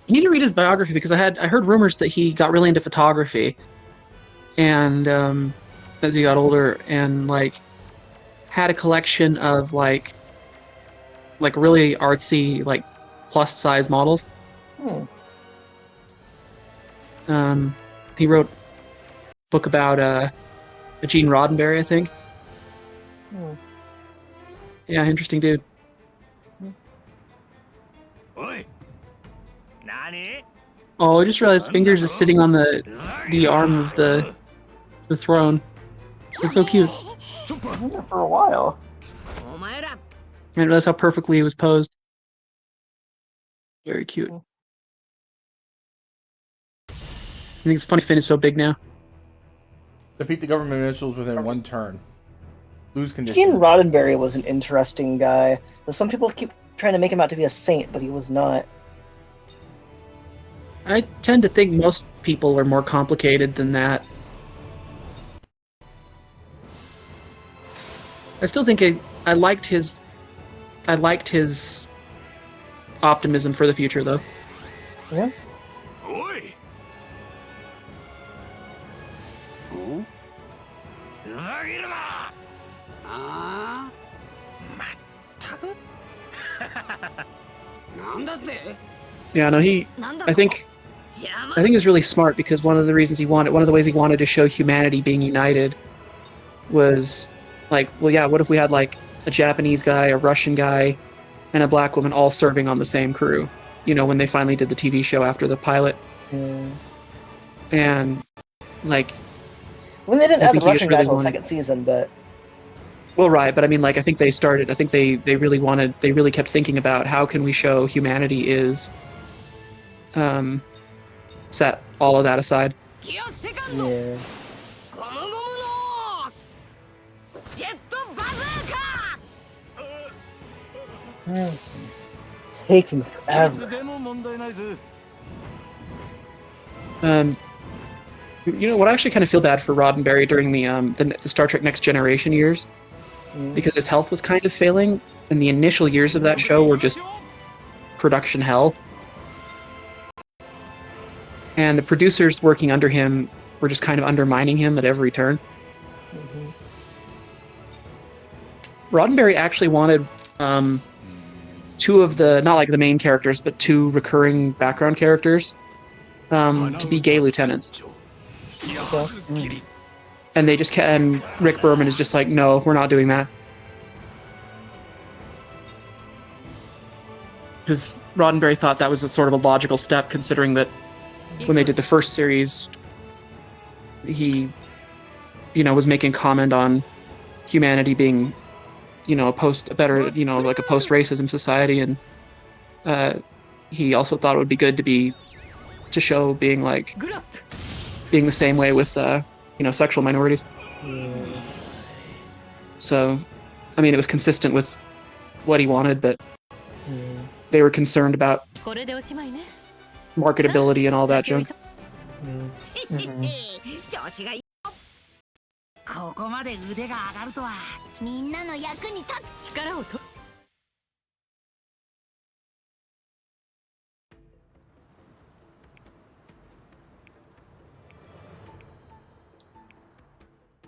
You need to read his biography because I heard rumors that he got really into photography, and as he got older, and like had a collection of like really artsy like plus size models. He wrote a book about Gene Roddenberry, I think. Yeah, interesting dude. Oh, I just realized Fingers is sitting on the arm of the throne. It's so cute. For a while. I didn't realize how perfectly he was posed. Very cute. I think it's funny Finn is so big now. Defeat the government officials within one turn. Lose condition. Gene Roddenberry was an interesting guy. But some people keep trying to make him out to be a saint, but he was not. I tend to think most people are more complicated than that. I still think I liked his optimism for the future, though. Yeah. Yeah, no, I think it's really smart because one of the ways he wanted to show humanity being united was like, well, yeah, what if we had like a Japanese guy, a Russian guy, and a black woman all serving on the same crew? When they finally did the TV show after the pilot. And like, well, they didn't have the Russian guy until the second season, but. Well, right, but I mean, like, I think they really kept thinking about how can we show humanity is, set all of that aside. Yeah. Taking forever. You know what? I actually kind of feel bad for Roddenberry during the Star Trek Next Generation years, because his health was kind of failing, and the initial years of that show were just production hell. And the producers working under him were just kind of undermining him at every turn. Roddenberry actually wanted two of the, not like the main characters, but two recurring background characters to be gay lieutenants. And they just and Rick Berman is just like, no, we're not doing that. Because Roddenberry thought that was a sort of a logical step, considering that when they did the first series, he, was making comment on humanity being, a post-racism society, and he also thought it would be good to show being the same way with sexual minorities. So, I mean, it was consistent with what he wanted, but they were concerned about marketability and all that junk. ここまで腕が上がるとは。みんなの役に立つ力をと。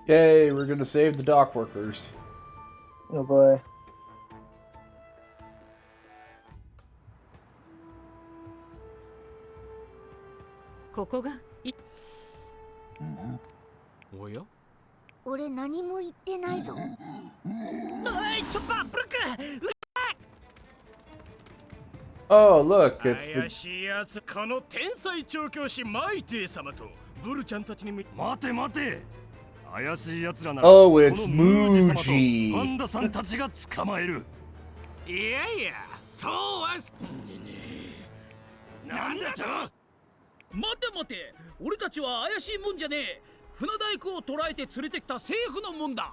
Yay, we're gonna save the dock workers. Oh boy. Oh yeah? 俺何も言ってないぞ。おい、チョッパー、ブロック。Oh, look, it's the... 怪しいやつ、この天才調教師マイティ様とブルちゃんたちに待て待て。怪しいやつらなら Oh, it's Muji. パンダさんたちが捕まえる。いやいや、そうは。なんだと？待て待て、俺たちは怪しいもんじゃねえ。船大工を捕らえて連れてきた政府のもんだ。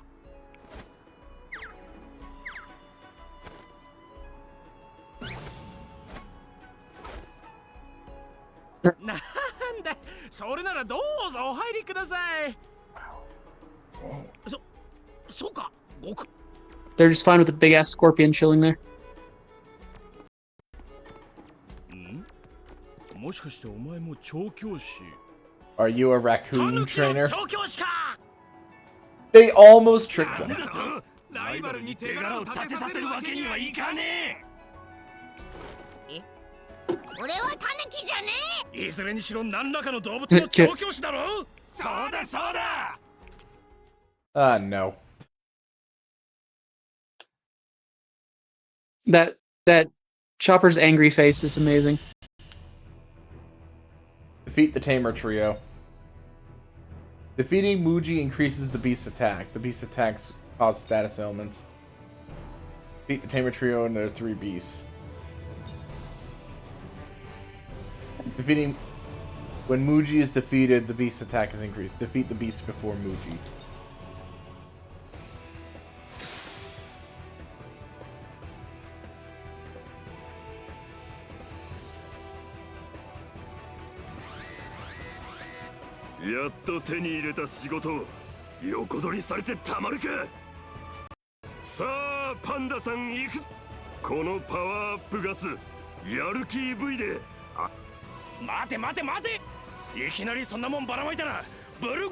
なんだ、それならどうぞお入りください。そうか、They're just fine with the big ass scorpion chilling there. もしかしてお前も調教師？ Are you a raccoon trainer? They almost tricked them. ライバルに手柄を立てさせるわけにはいかねえ。俺はタヌキじゃねえ。いずれにしろ何らかの動物の調教師だろ。そうだそうだ。No. That Chopper's angry face is amazing. Defeat the Tamer Trio. Defeating Muji increases the beast's attack. The beast's attacks cause status ailments. Defeat the Tamer Trio and their 3 beasts. Defeating... When Muji is defeated, the beast's attack is increased. Defeat the beast before Muji. Yeah. やっと手に入れた仕事、横取りされてたまるか。さあパンダさん行く。このパワーアップガス、やる気 V で。待て待て待て。いきなりそんなもんばらまいたらブル。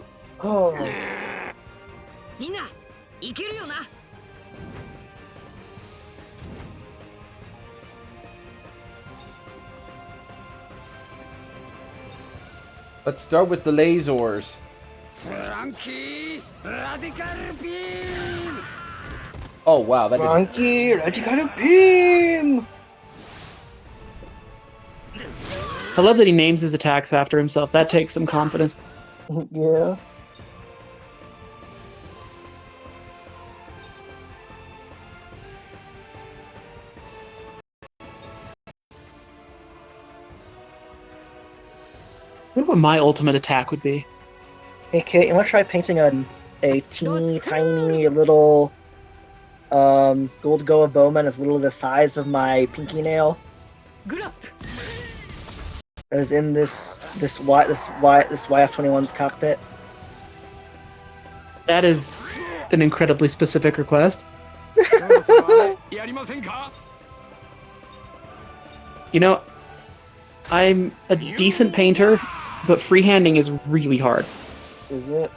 みんな、いけるよな。Let's start with the lasers. Oh wow, that Frankie, Radical Beam! I love that he names his attacks after himself. That takes some confidence. Yeah. I wonder what my ultimate attack would be. Hey Kate, you want to try painting a teeny tiny little gold Goa bowman as little as the size of my pinky nail? that is in this YF-21's cockpit? That is an incredibly specific request. You know, I'm a decent painter, but freehanding is really hard. Is it?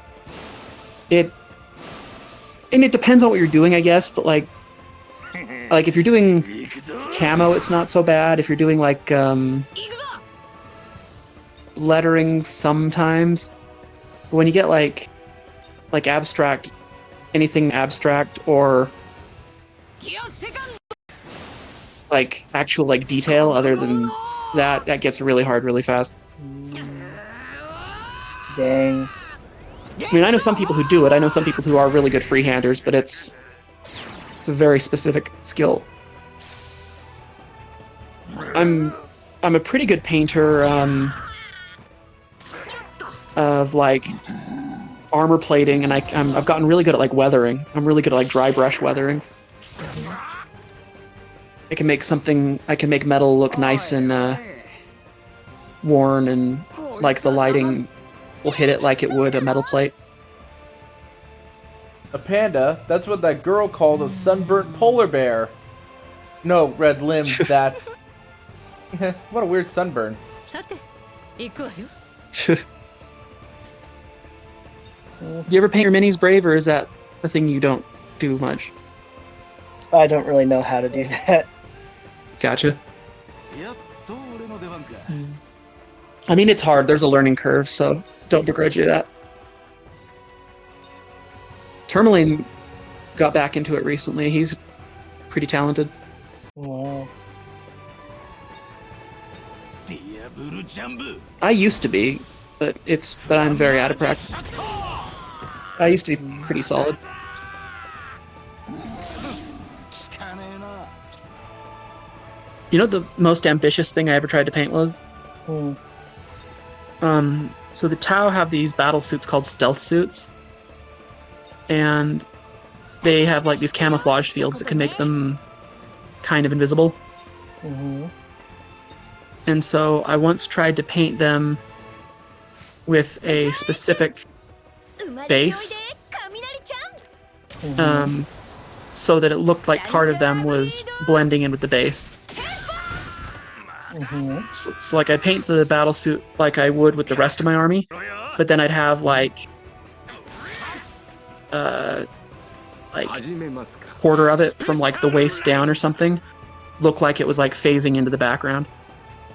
And it depends on what you're doing, I guess, but like if you're doing camo, it's not so bad. If you're doing like lettering sometimes. But when you get like abstract, anything abstract or like actual like detail other than that gets really hard really fast. Dang. I mean, I know some people who do it. I know some people who are really good freehanders, but it's a very specific skill. I'm a pretty good painter of like armor plating, and I've gotten really good at like weathering. I'm really good at like dry brush weathering. I can make metal look nice and worn, and like the lighting will hit it like it would a metal plate. A panda? That's what that girl called a sunburnt polar bear. No, red limb, that's... What a weird sunburn. Do you ever paint your minis, Brave, or is that a thing you don't do much? I don't really know how to do that. Gotcha. I mean, it's hard. There's a learning curve, so don't begrudge you that. Tourmaline got back into it recently. He's pretty talented. Wow. I used to be, but I'm very out of practice. I used to be pretty solid. You know the most ambitious thing I ever tried to paint was? So the Tau have these battle suits called stealth suits. And they have like these camouflage fields that can make them kind of invisible. And so I once tried to paint them with a specific base, so that it looked like part of them was blending in with the base. So like I'd paint the battle suit like I would with the rest of my army, but then I'd have like quarter of it from like the waist down or something look like it was like phasing into the background.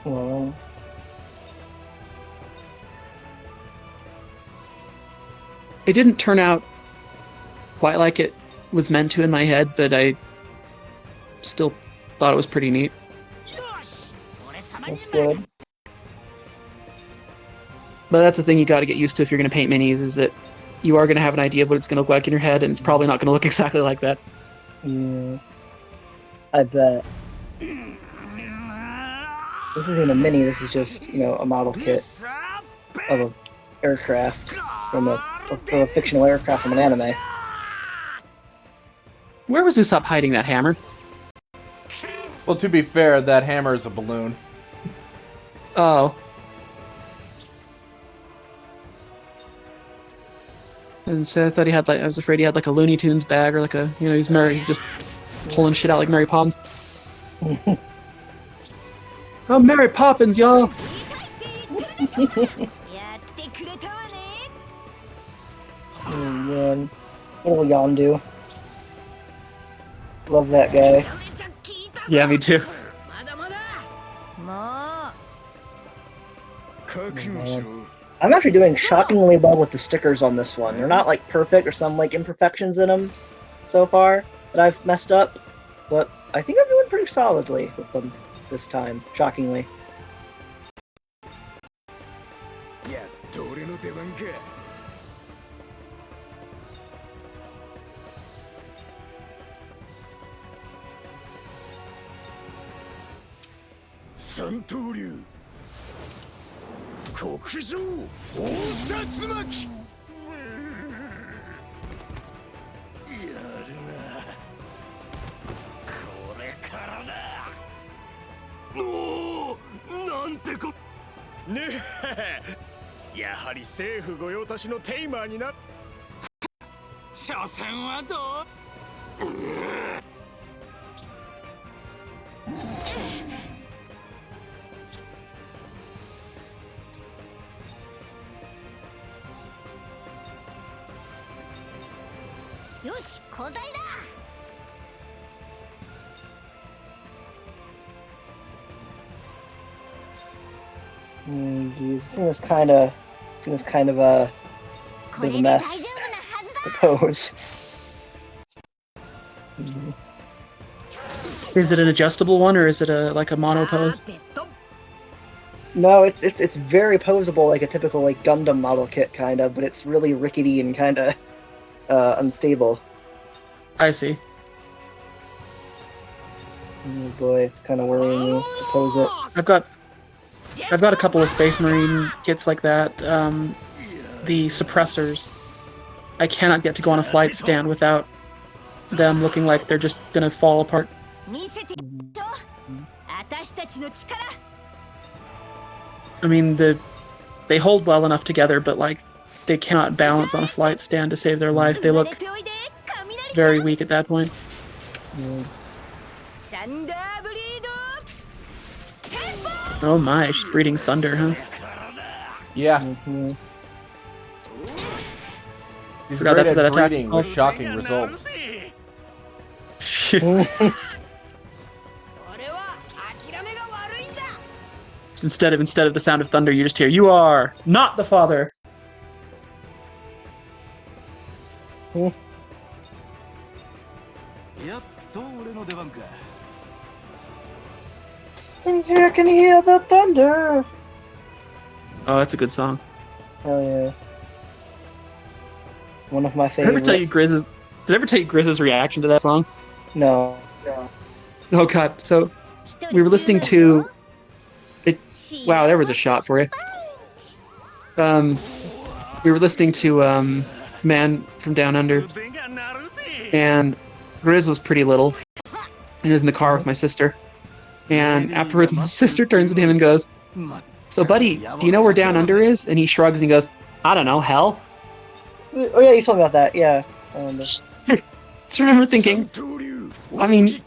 Wow. It didn't turn out quite like it was meant to in my head, but I still thought it was pretty neat. That's good. But that's the thing you got to get used to if you're going to paint minis, is that you are going to have an idea of what it's going to look like in your head, and it's probably not going to look exactly like that. Yeah. I bet. This isn't a mini, this is just, a model kit of an aircraft from a fictional aircraft from an anime. Where was Usopp hiding that hammer? Well, to be fair, that hammer is a balloon. Oh. And so I thought I was afraid he had like a Looney Tunes bag or like a, he's just pulling shit out like Mary Poppins. Oh, Mary Poppins, y'all! Oh man, what will Yondu? Love that guy. Yeah, me too. Man. I'm actually doing shockingly well with the stickers on this one. They're not like perfect, or some like imperfections in them so far that I've messed up, but I think I'm doing pretty solidly with them this time, shockingly. ねえやはり政府御用達のテイマーにな所詮はどうよし交代だ。This thing is kind of a bit of a mess, I suppose. Is it an adjustable one or is it like a mono pose? No, it's very posable, like a typical like Gundam model kit kind of, but it's really rickety and kind of unstable. I see. Oh boy, it's kind of worrying me to pose it. I've got a couple of Space Marine kits like that. The suppressors, I cannot get to go on a flight stand without them looking like they're just gonna fall apart. I mean, they hold well enough together, but like they cannot balance on a flight stand to save their life. They look very weak at that point. Oh my, she's breeding thunder, huh? Yeah. He's Forgot great that's what that at attack breeding is with called. shocking results. Instead of the sound of thunder, you just hear, "You are not the father." Can you hear the thunder? Oh, that's a good song. Hell yeah. One of my Did I ever favorites. tell you Grizz's reaction to that song? No. Oh god, so we were listening to it. Wow, there was a shot for you. We were listening to Man from Down Under, and Grizz was pretty little, and he was in the car with my sister. And afterwards, my sister turns to him and goes, "So, buddy, do you know where Down Under is?" And he shrugs and he goes, "I don't know, hell." Oh yeah, you told me about that. Yeah. I remember. Just remember thinking, I mean,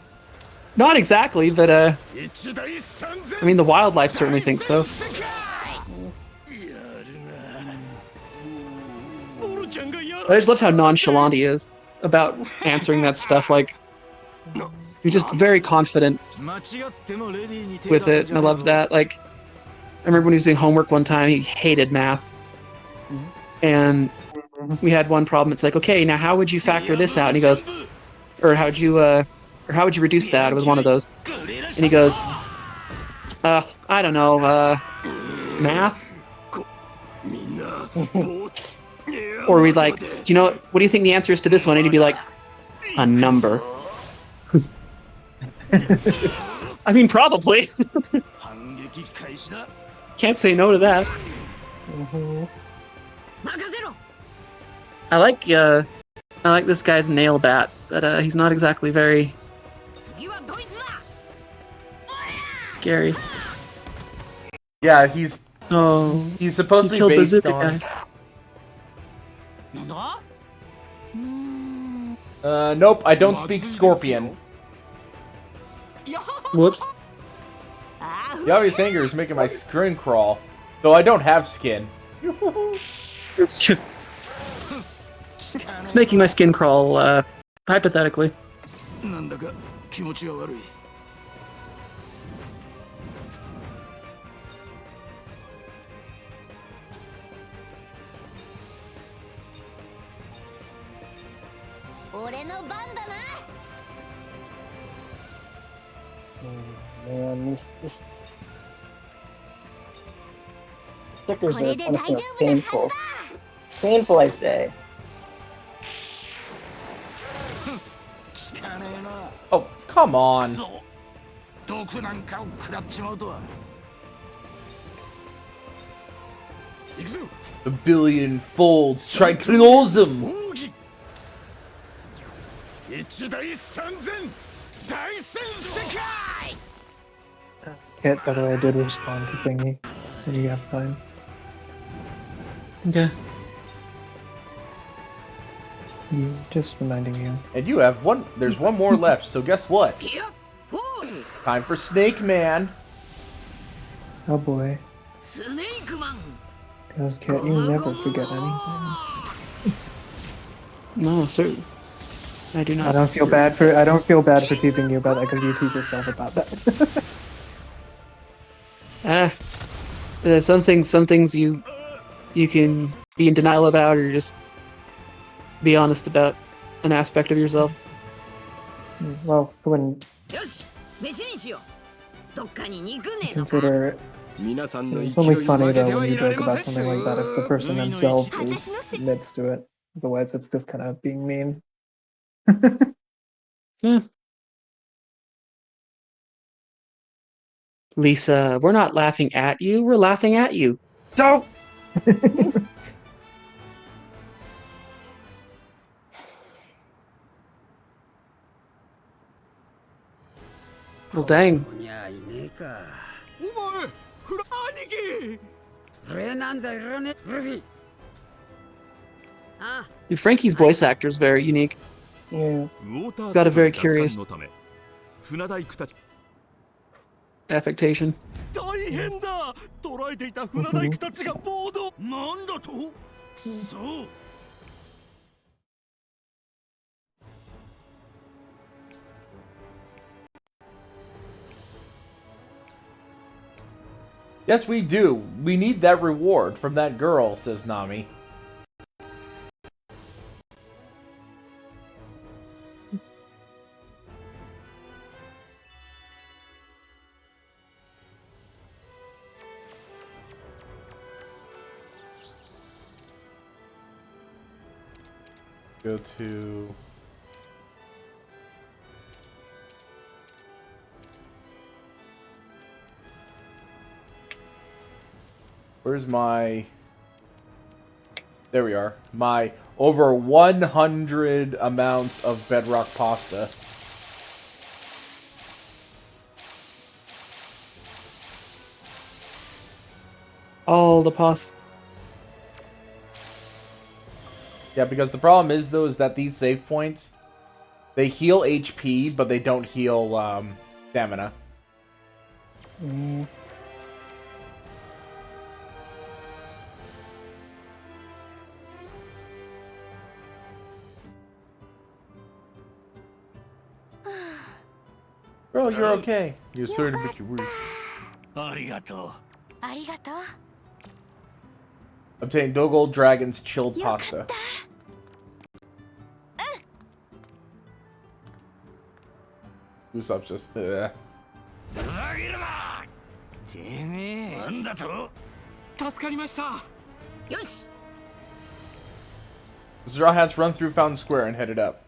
not exactly, but I mean, the wildlife certainly thinks so. I just love how nonchalant he is about answering that stuff. Like, you're just very confident with it, and I love that. Like, I remember when he was doing homework one time, he hated math, and we had one problem. It's like, okay, now how would you factor this out? And he goes, or how would you reduce that? It was one of those, and he goes, I don't know, math. Or we'd like, do you know what do you think the answer is to this one? And he'd be like, a number. I mean, probably. Can't say no to that. I like this guy's nail bat, but he's not exactly very scary. Yeah, he's supposed to be based on. Nope, I don't speak Scorpion. Whoops. The obvious anger is making my skin crawl, though I don't have skin. It's making my skin crawl, hypothetically. Man, this stickers are honestly painful. Painful, I say. Oh, come on. A billion folds, triclosm. Kit, by the way, I did respond to Thingy. when you have time. Okay. Just reminding you. And you have one. There's one more left. So guess what? Time for Snake Man. Oh boy. Because can't you never forget anything? No, sir. I do not. I don't feel bad for teasing you about that because you tease yourself about that. Some things you can be in denial about, or just be honest about an aspect of yourself. Well, when consider it's only funny though when you joke about something like that if the person themselves admits to it. Otherwise, it's just kind of being mean. Lisa, we're not laughing at you. We're laughing at you. Don't. Well, dang. Dude, Frankie's voice actor is very unique. Yeah. Got a very curious affectation. Yes, we do. We need that reward from that girl, says Nami. Go to... Where's my... There we are. My over 100 amounts of bedrock pasta. All the pasta. Yeah, because the problem is, though, is that these save points, they heal HP, but they don't heal stamina. Bro, you're okay. You're sorry to make you rude. Obtain Dogold Dragon's chilled pasta. Usopp's just... Straw Hats run through Fountain Square and headed up.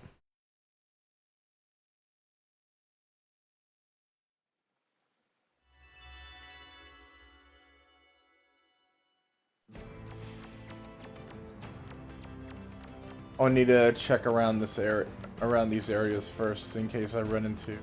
I need to check around this area, around these areas first, in case I run into.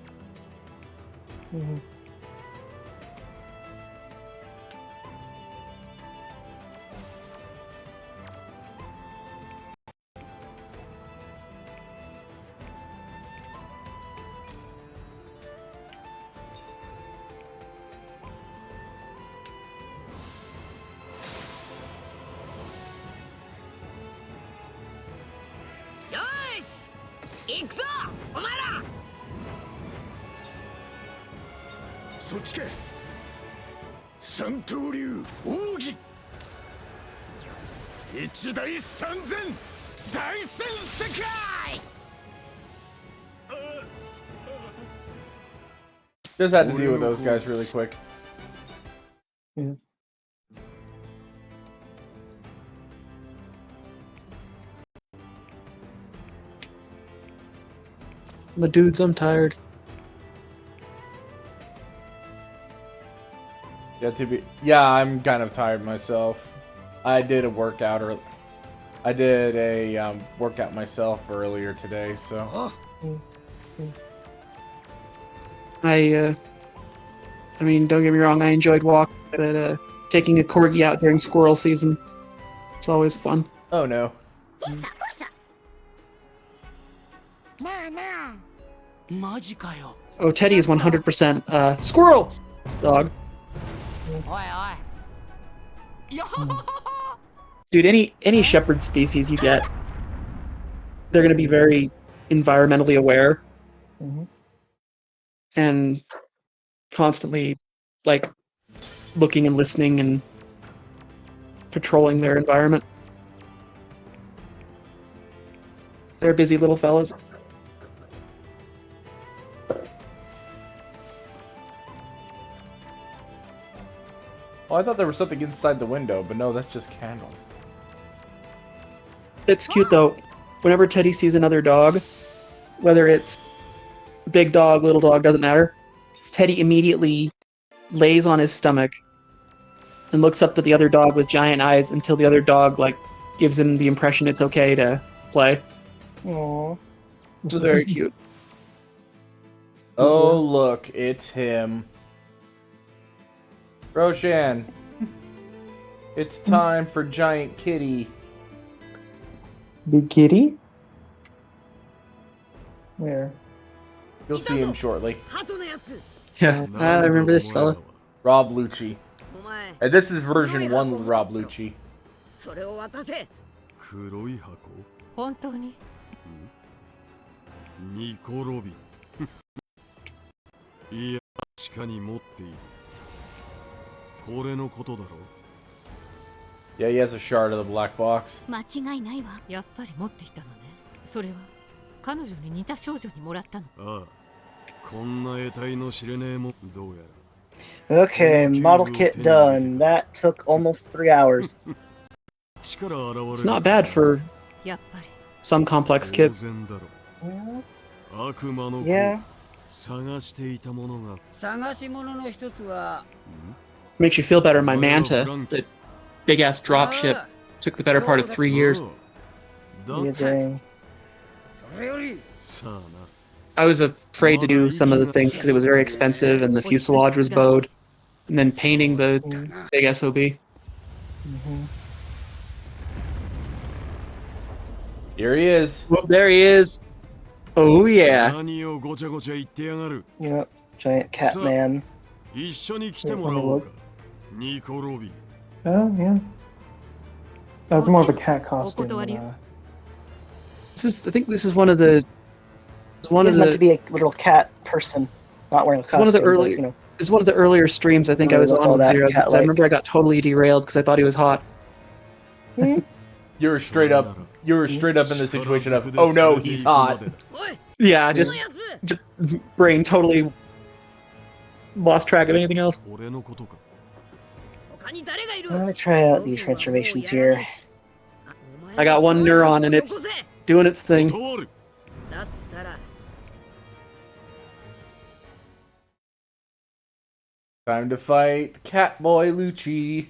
Just had to deal with those guys really quick. Yeah. The dudes, I'm tired. Yeah, I'm kind of tired myself. I did a workout workout myself earlier today, so. I mean, don't get me wrong, I enjoyed walking, but taking a corgi out during squirrel season. It's always fun. Oh no. Oh, Teddy is 100% squirrel dog. Dude, any shepherd species you get, they're going to be very environmentally aware and constantly like looking and listening and patrolling their environment. They're busy little fellas. Oh, I thought there was something inside the window, but no, that's just candles. It's cute though. Whenever Teddy sees another dog, whether it's big dog, little dog, doesn't matter, Teddy immediately lays on his stomach and looks up at the other dog with giant eyes until the other dog like gives him the impression it's okay to play. Aww. It's very cute. Oh, look, it's him. Roshan, it's time for Giant Kitty. Big kitty? Where? You'll see him shortly. Yeah, I remember this fella. Rob Lucci. And this is version 1 Rob Lucci. 黒い箱本当にニコロビいや確かに持っているこれのことだろ Yeah, he has a shard of the black box. 間違いないわ。やっぱり持っていたのね。それは彼女に似た少女にもらったの。ああこんな得体の知れねえもんどうやら Okay, model kit done. That took almost 3 hours. It's not bad for some complex kids. Yeah. 探していたものが探し物の一つは Makes you feel better. My Manta, the big ass drop ship, took the better part of 3 years. Yeah, dang. I was afraid to do some of the things because it was very expensive and the fuselage was bowed. And then painting the big SOB. Here he is. Well, there he is. Oh yeah. Yep, giant cat man. Oh, yeah. That's more of a cat costume. I think this is one of the. It's one of He's meant to the. be a little cat person, not wearing a costume. It's one of the but, early. you know. It's one of the earlier streams I think I was on with Zero. I remember I got totally derailed because I thought he was hot. You were straight up. You were straight up in the situation of, oh no, he's hot. Yeah, just brain totally lost track of anything else. Let me try out these transformations here. I got one neuron and it's doing its thing. Time to fight Catboy Lucci.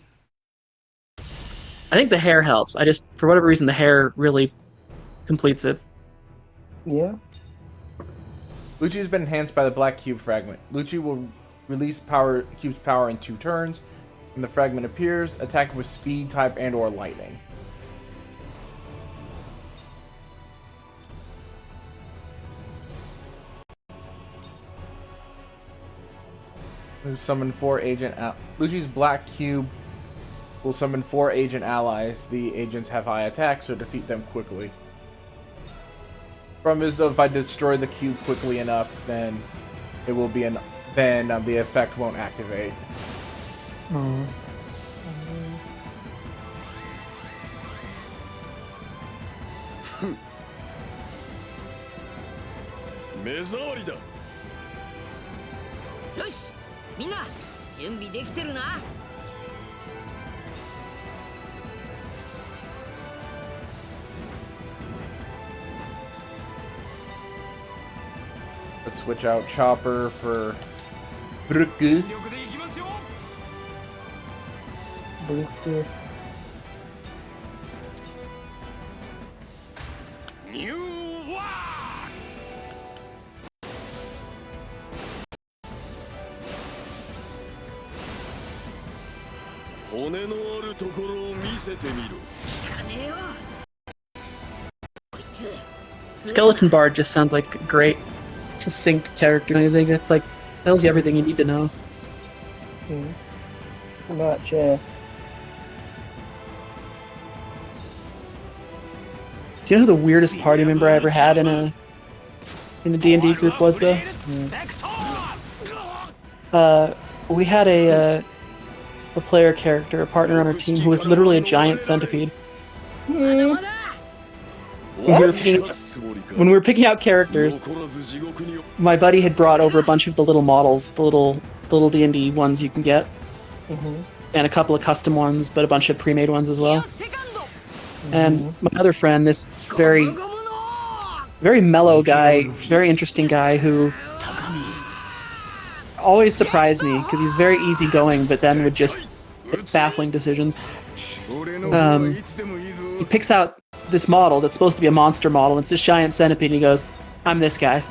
I think the hair helps. I just, for whatever reason, the hair really completes it. Yeah. Lucci has been enhanced by the black cube fragment. Lucci will release cube's power in 2 turns. When the fragment appears, attack with speed, type, and or lightning. Summon 4 agent. Lucci's black cube will summon 4 agent allies. The agents have high attack, so defeat them quickly. Problem is though, if I destroy the cube quickly enough, then it will be then the effect won't activate. Mezari よし、みんな準備できてるな。Let's switch out Chopper for Brücke. 骨のあるところを見せてみろ。 Skeleton Bard just sounds like a great, succinct character. I think it's like tells you everything you need to know. Pretty much, yeah. Do you know who the weirdest party member I ever had in a D&D group was though? We had a player character, a partner on our team, who was literally a giant centipede. When we were picking out characters, my buddy had brought over a bunch of the little models, the little D&D ones you can get, and a couple of custom ones, but a bunch of pre-made ones as well. And my other friend, this very mellow guy, very interesting guy who always surprised me because he's very easygoing, but then would just make baffling decisions. He picks out this model that's supposed to be a monster model. It's this giant centipede, and he goes, "I'm this guy."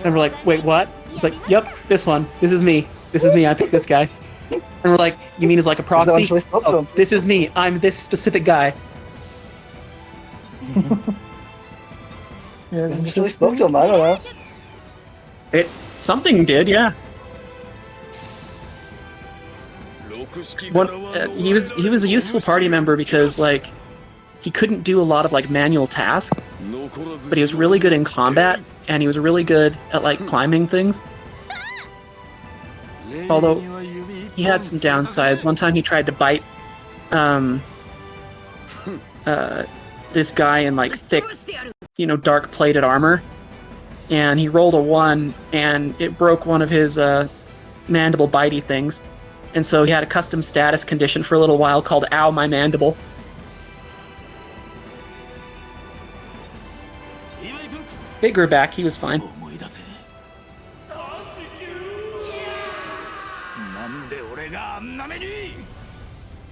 And we're like, "Wait, what?" It's like, "Yep, this one. This is me. This is me. I picked this guy." And we're like, "You mean as like a proxy?" "Oh, this is me. I'm this specific guy." Yeah, it actually spoke to him. I don't know. Something did, yeah. He was a useful party member because like he couldn't do a lot of like manual tasks, but he was really good in combat and he was really good at like climbing things. Although he had some downsides. One time he tried to bite this guy in like thick, dark plated armor, and he rolled a 1 and it broke one of his mandible bitey things. And so he had a custom status condition for a little while called "Ow, my mandible." It grew back, he was fine.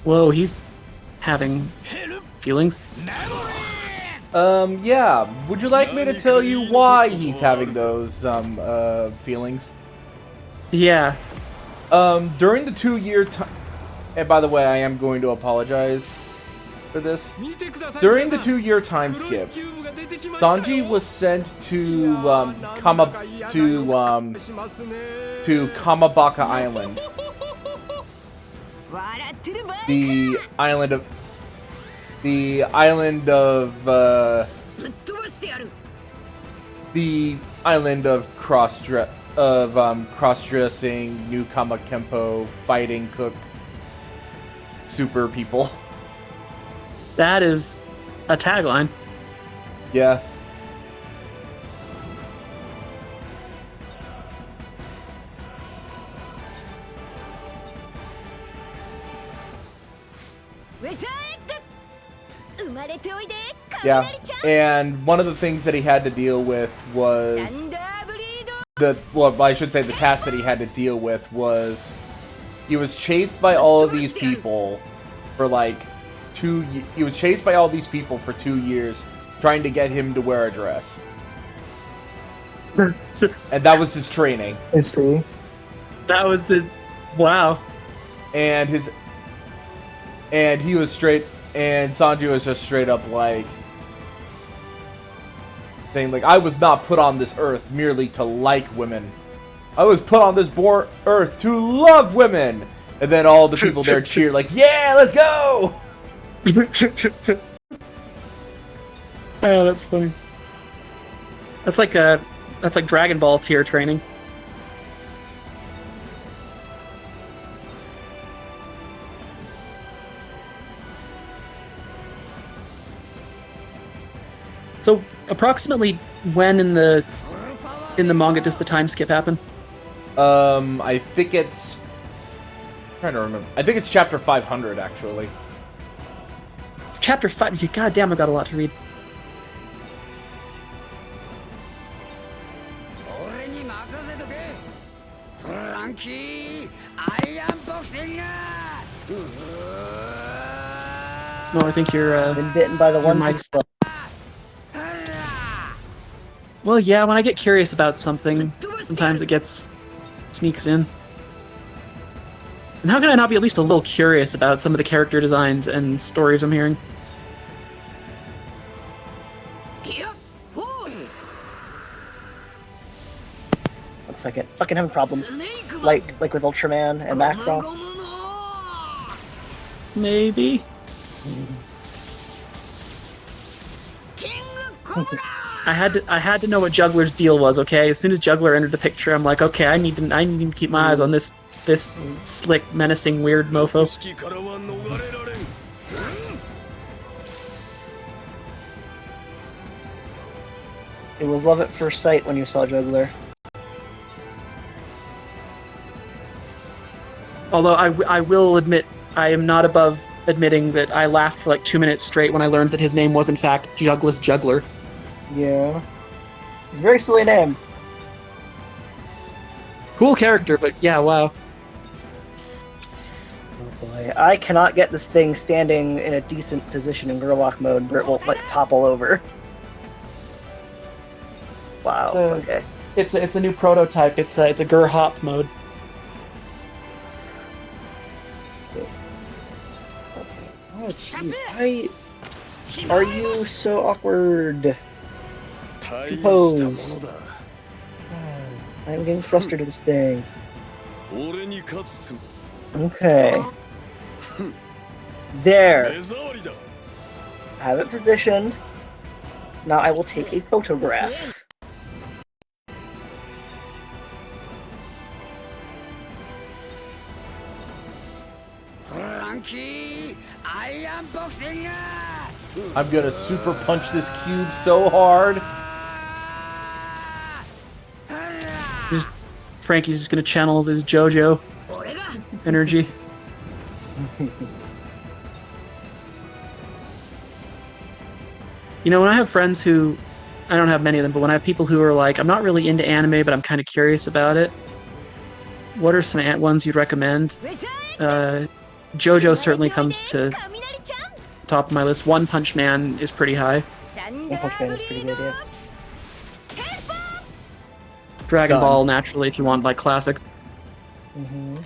Whoa, he's having feelings. Yeah. Would you like me to tell you why he's having those, feelings? Yeah. During the 2-year time... And by the way, I am going to apologize for this. During the 2-year time skip, Sanji was sent to, Kamabaka Island. The island of cross-dressing, new Kama Kempo, fighting, cook, super people. That is a tagline. Yeah. Yeah, and one of the things that he had to deal with was I should say the task that he had to deal with was he was chased by all of these people for like 2 he was chased by all these people for 2 years trying to get him to wear a dress. And that was his training. I see. That was the wow. And he was straight, and Sanji was just straight up like saying like, "I was not put on this earth merely to like women. I was put on this earth to love women." And then all the people there cheer like, "Yeah, let's go!" Oh, that's funny. That's like Dragon Ball tier training. So, approximately when in the manga does the time skip happen? I think it's... I'm trying to remember. I think it's chapter 500, actually. Chapter 5... God damn, I got a lot to read. No, I think you're, been bitten by the one bug. Well, yeah, when I get curious about something, sometimes it sneaks in. And how can I not be at least a little curious about some of the character designs and stories I'm hearing? One second. Fucking having problems. Like with Ultraman and Macross. Maybe. I had to know what Juggler's deal was. Okay, as soon as Juggler entered the picture, I'm like, okay, I need to keep my eyes on this slick, menacing, weird mofo. It was love at first sight when you saw Juggler. Although I will admit, I am not above admitting that I laughed for like 2 minutes straight when I learned that his name was in fact Jugless Juggler. Yeah. It's a very silly name. Cool character, but yeah, wow. Oh boy. I cannot get this thing standing in a decent position in Gurlock mode where it won't like topple over. Wow, okay. It's a new prototype. It's a Gur Hop mode. Oh, jeez. Why are you so awkward? Compose. I'm getting frustrated with this thing. Okay. There. I have it positioned. Now I will take a photograph. I'm gonna super punch this cube so hard. Frankie's just gonna channel his JoJo energy. You know, when I have friends who, I don't have many of them, but when I have people who are like, I'm not really into anime, but I'm kind of curious about it, what are some ones you'd recommend? JoJo certainly comes to top of my list. One Punch Man is pretty high. One Punch Man is pretty good, yeah. Dragon Ball, naturally, if you want, like, classics. Mm-hmm.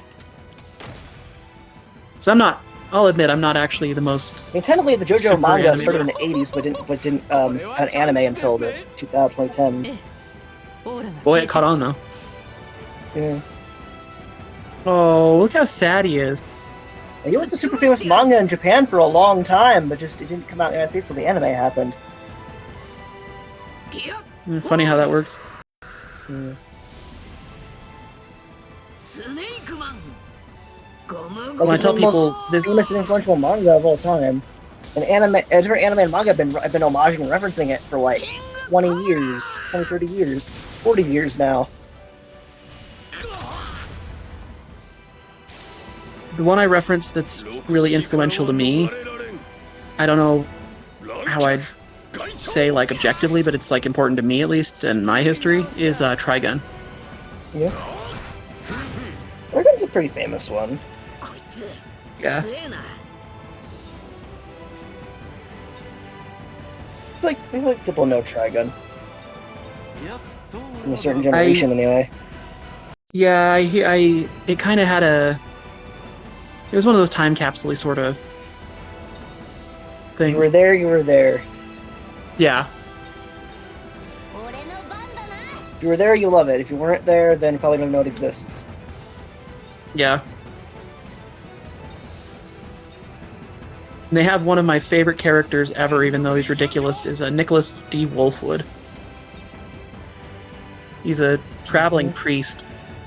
So I'll admit, I'm not actually the most... I mean, technically, the JoJo super manga anime. started in the 80s, but didn't have an anime until the 2010s. Boy, it caught on, though. Yeah. Oh, look how sad he is. It was a super famous manga in Japan for a long time, but it didn't come out in the United States until the anime happened. Funny how that works. Yeah. When I tell people this famous and influential manga of all time, different anime and manga have been homaging and referencing it for like 20 years, 20, 30 years, 40 years now. The one I referenced that's really influential to me, I don't know how I'd say, like, objectively, but it's, like, important to me, at least, in my history, is Trigun. Yeah. Trigun's a pretty famous one. Yeah. I feel like people know Trigun. From a certain generation, anyway. Yeah, it kind of had it was one of those time capsule-y sort of things. You were there, you were there. Yeah. If you were there, you love it. If you weren't there, then you probably don't know it exists. Yeah. And they have one of my favorite characters ever, even though he's ridiculous, is Nicholas D. Wolfwood. He's a traveling priest,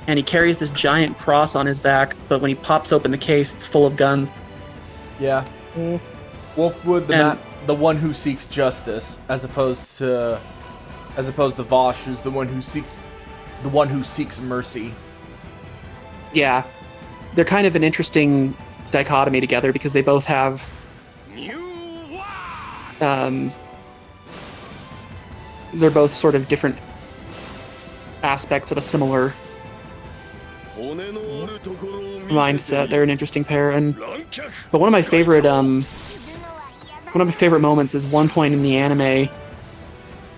and he carries this giant cross on his back, but when he pops open the case, it's full of guns. Yeah. Wolfwood, the one who seeks justice, as opposed to Vosh, is the one who seeks mercy. Yeah. They're kind of an interesting dichotomy together because they both have they're both sort of different aspects of a similar mindset. They're an interesting pair, but one of my favorite moments is one point in the anime.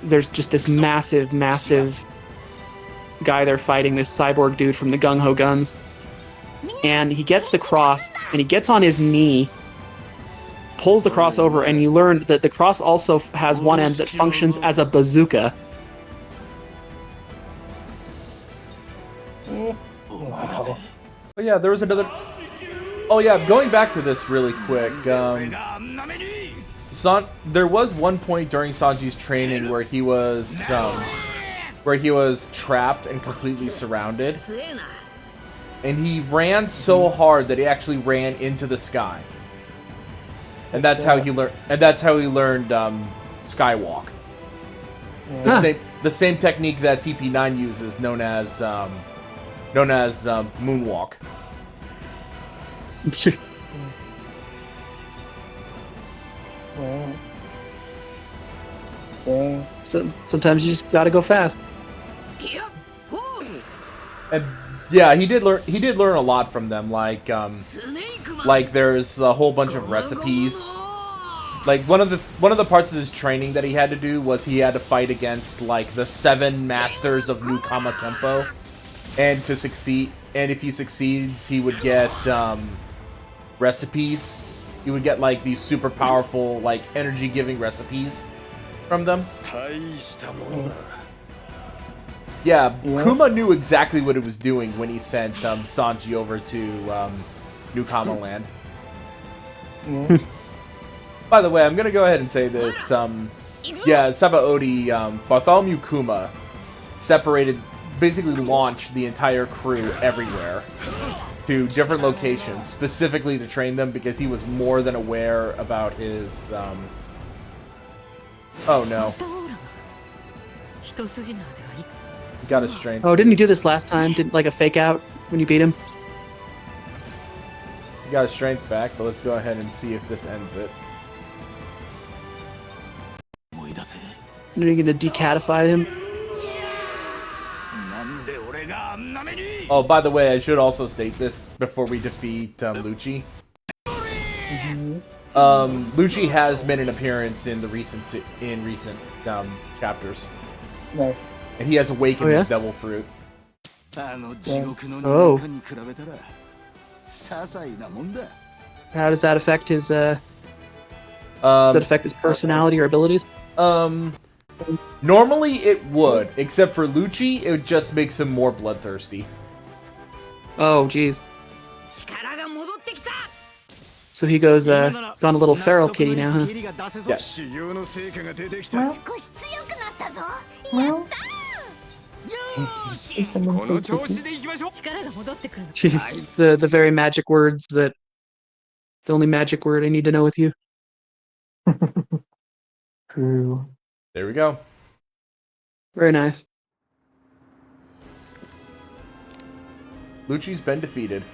There's just this massive guy they're fighting, this cyborg dude from the Gung Ho Guns, and he gets the cross, and he gets on his knee, pulls the cross over, and you learn that the cross also has one end that functions as a bazooka. But yeah, there was another... Oh yeah, going back to this really quick, there was one point during Sanji's training where he was trapped and completely surrounded, and he ran so hard that he actually ran into the sky, and that's how he learned. And that's how he learned Skywalk. The same technique that CP9 uses, known as moonwalk. So sometimes you just gotta go fast. And yeah, he did learn a lot from them. Like there's a whole bunch of recipes. Like one of the parts of his training that he had to do was he had to fight against like the 7 masters of Nukama Kempo, and to succeed, and if he succeeds, he would get recipes. You would get like these super powerful, like energy-giving recipes from them. Yeah, Kuma knew exactly what it was doing when he sent Sanji over to Nukama Land. By the way, I'm gonna go ahead and say this. Yeah, Sabaody, Bartholomew Kuma basically launched the entire crew everywhere to different locations, specifically to train them, because he was more than aware about his, oh no. He got his strength. Oh, didn't he do this last time? Did like a fake out when you beat him? He got his strength back, but let's go ahead and see if this ends it. Are you gonna decatify him? Oh, by the way, I should also state this before we defeat Lucci. Lucci has made an appearance in the recent chapters. Nice. And he has awakened the devil fruit. Oh. How does that affect his does that affect his personality or abilities? Normally it would, except for Lucci, it just makes him more bloodthirsty. Oh, jeez. So he goes, gone a little feral kitty now, huh? Yes. The very magic words the only magic word I need to know with you. True. There we go. Very nice. Lucci's been defeated.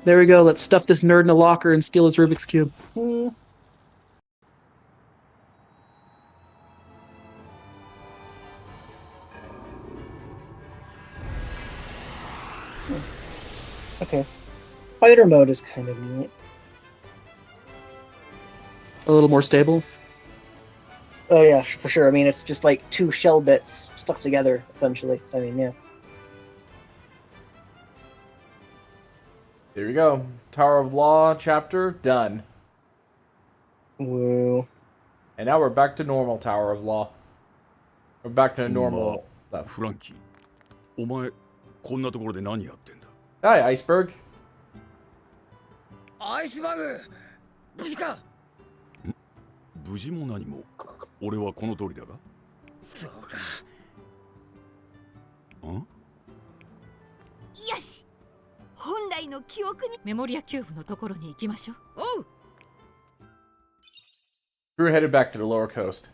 There we go. Let's stuff this nerd in a locker and steal his Rubik's Cube. Okay. Fighter mode is kind of neat. A little more stable? Oh yeah, for sure. I mean, it's just like 2 shell bits stuck together, essentially. So, I mean, yeah. There we go. Tower of Law chapter done. Woo. And now we're back to normal Tower of Law. We're back to normal stuff. フランキー、お前こんなところで何やってんだ? Hi, Iceberg. アイスバグ、無事か? 無事も何も、俺はこの通りだが。そうか。ん？よし。本来の記憶にメモリアキューブのところに行きましょう。おう。 Crew headed back to the lower coast.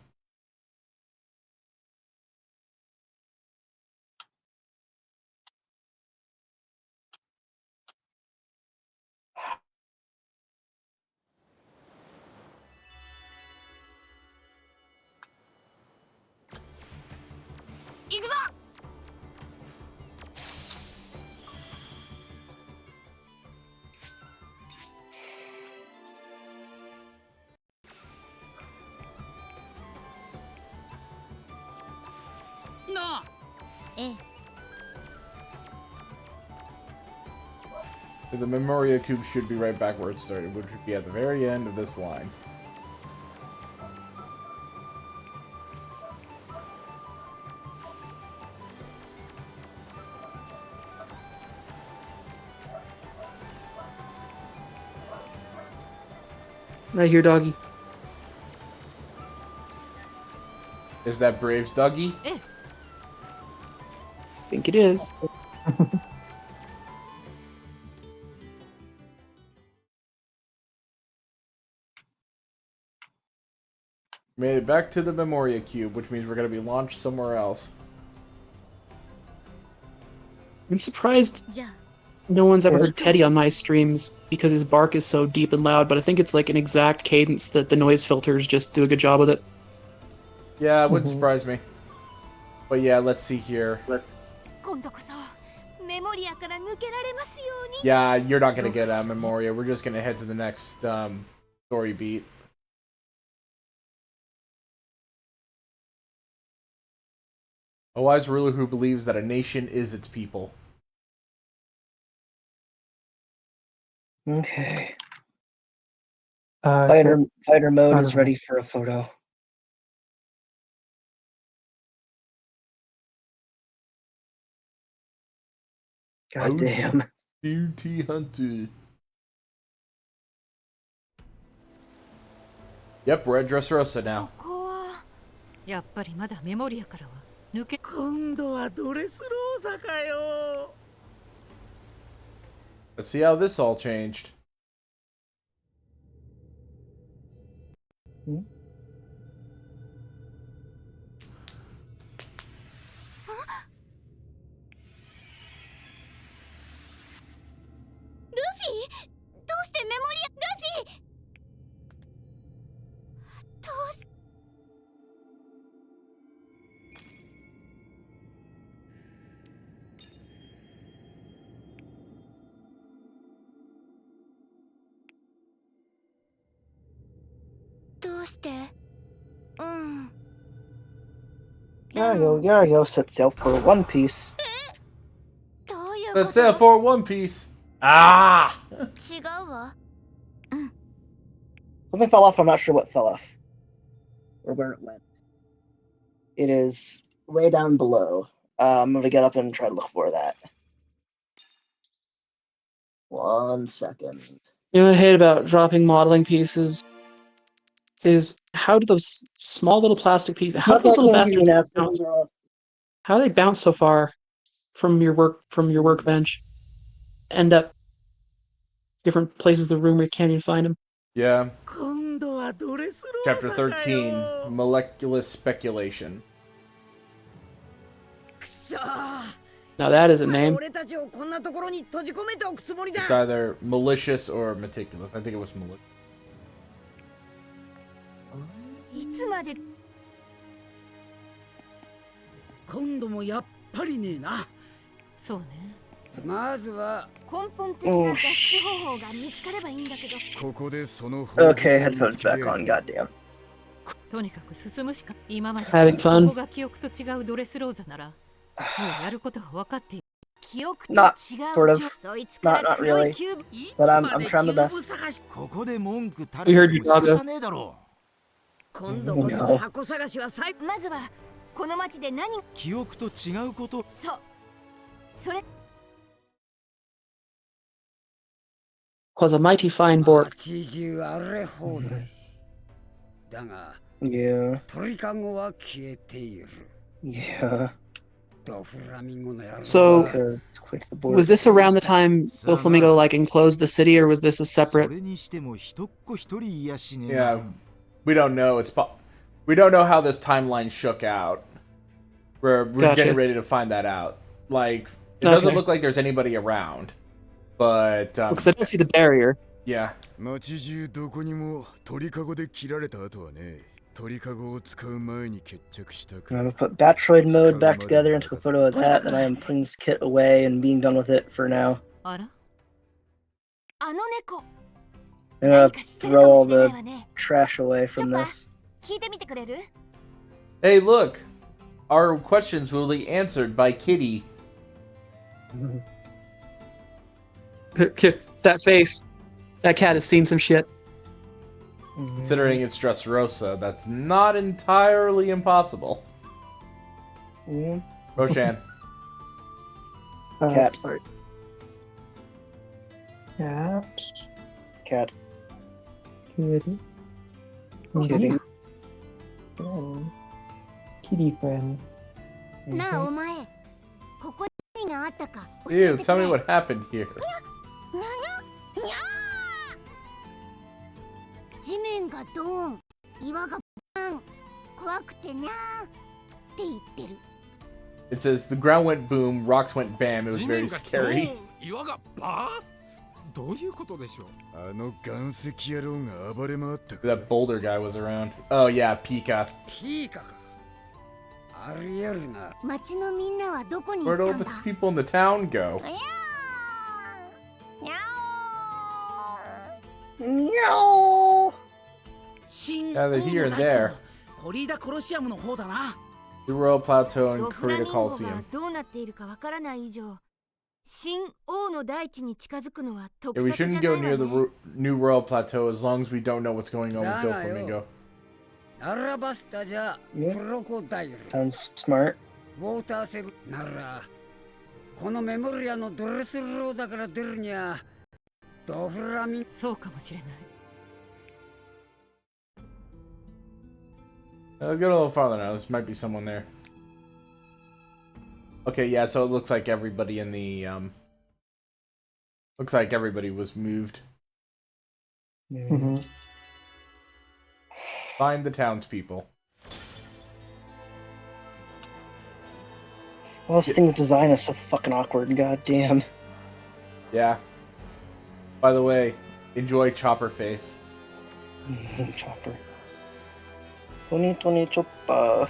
So the Memoria Cube should be right back where it started, which would be at the very end of this line. Right here, doggy. Is that Braves Dougie? I think it is. Made it back to the Memoria Cube, which means we're going to be launched somewhere else. I'm surprised no one's ever heard Teddy on my streams because his bark is so deep and loud, but I think it's like an exact cadence that the noise filters just do a good job with it. Yeah, it wouldn't surprise me. But yeah, let's see here. Yeah, you're not going to get Memoria. We're just going to head to the next story beat. A wise ruler who believes that a nation is its people. Okay. Fighter mode is ready for a photo. God damn. Beauty hunter. Yep, we're at Dressrosa now. やっぱりまだメモリアからは抜け。今度はドレスローザかよ。 Let's see how this all changed. Luffy! どうしてメモリアルフィどうしどうしてYayo sets sail for One Piece. Let's sail for One Piece. Ah! 違うわ Something fell off, I'm not sure what fell off. Or where it went. It is way down below. I'm gonna get up and try to look for that. 1 second. You know what I hate about dropping modeling pieces is how do those small little plastic pieces, how do those little bastards bounce? How do they bounce so far from your workbench? End up different places of the room where you can't even find them. Yeah. Chapter 13, Molecular Speculation. Now that is a name. It's either malicious or meticulous. I think it was malicious. いつまで今度もやっぱりねえな。そうね。まずは根本的な脱出方法が見つかればいいんだけど。 Okay, headphones back on, goddamn. とにかく進むしか。今まで Having fun. ここが記憶と違うドレスローザなら、もうやることは分かっている。 Not sort of. Not really. But I'm trying my best. ここで文句垂 We れ heard て you, も仕 Doggo. 方ねえだろ。今度こそ箱探しはまずはこの町で何記憶と違うこと。そう。それ Was a mighty fine board. 街中荒れ放題。だが、 Yeah. 鳥かごは消えている。 Yeah. ドフラミンゴの野郎。 So, Quit the board. was this around the time Doflamingo like enclosed the city, or was this a separate? それにしても一っ子一人いやしねえ Yeah, な。 we don't know. We don't know how this timeline shook out. We're Gotcha. getting ready to find that out. Like, it doesn't Okay. look like there's anybody around. But, Because I don't see the barrier. yeah. 街中どこにも鳥かごで切られた後はね、鳥かごを使う前に決着したか。 I'm gonna put Batroid mode back together and took a photo of that, and I am putting this kit away and being done with it for now. あら、あの猫 I'm gonna throw all the trash away from this. 聞いてみてくれる Hey, look! our questions will be answered by Kitty. That face. That cat has seen some shit. Considering it's Dressrosa, that's not entirely impossible. Roshan. Cat. Sorry. Cat. Cat. Kitty. Kitty. Kitty friend. なあお前ここに何があったか教え Ew, てく tell れ me what happened here. にゃー地面がドーン岩がバン怖くてにゃーって言ってる It says the ground went boom, rocks went bam. It was very scary. 岩がバーンどういうことでしょうあの岩石野郎が暴れ回ったか That boulder guy was around. Oh yeah, Pika. ピーカかありえるな町のみんなはどこに行 Where'd っ all たん the だ people in the town go? にゃお 新 Yeah, they're here and there. コリーダコロシアムの方だな The Royal Plateau and ドフラ Corrida ミンゴが Coliseum. どうなっているかわからない以上新王の大地に近づくのは得 Yeah, we 策じゃ shouldn't ない go わ near the ね new Royal Plateau as long as we don't know what's going on with Doflamingo. アラバスタじゃクロコダイル Sounds smart. ウォーターセブンならこのメモリアのドレスローザから出るにゃドフラミンそうかもしれない Let's go a little farther now. This might be someone there. Okay, yeah, so it looks like everybody in the, looks like everybody was moved. Find the townspeople. Well, this thing's design is so fucking awkward, god damn. Yeah. By the way, enjoy Chopper Face. Chopper. 2020 Chopper.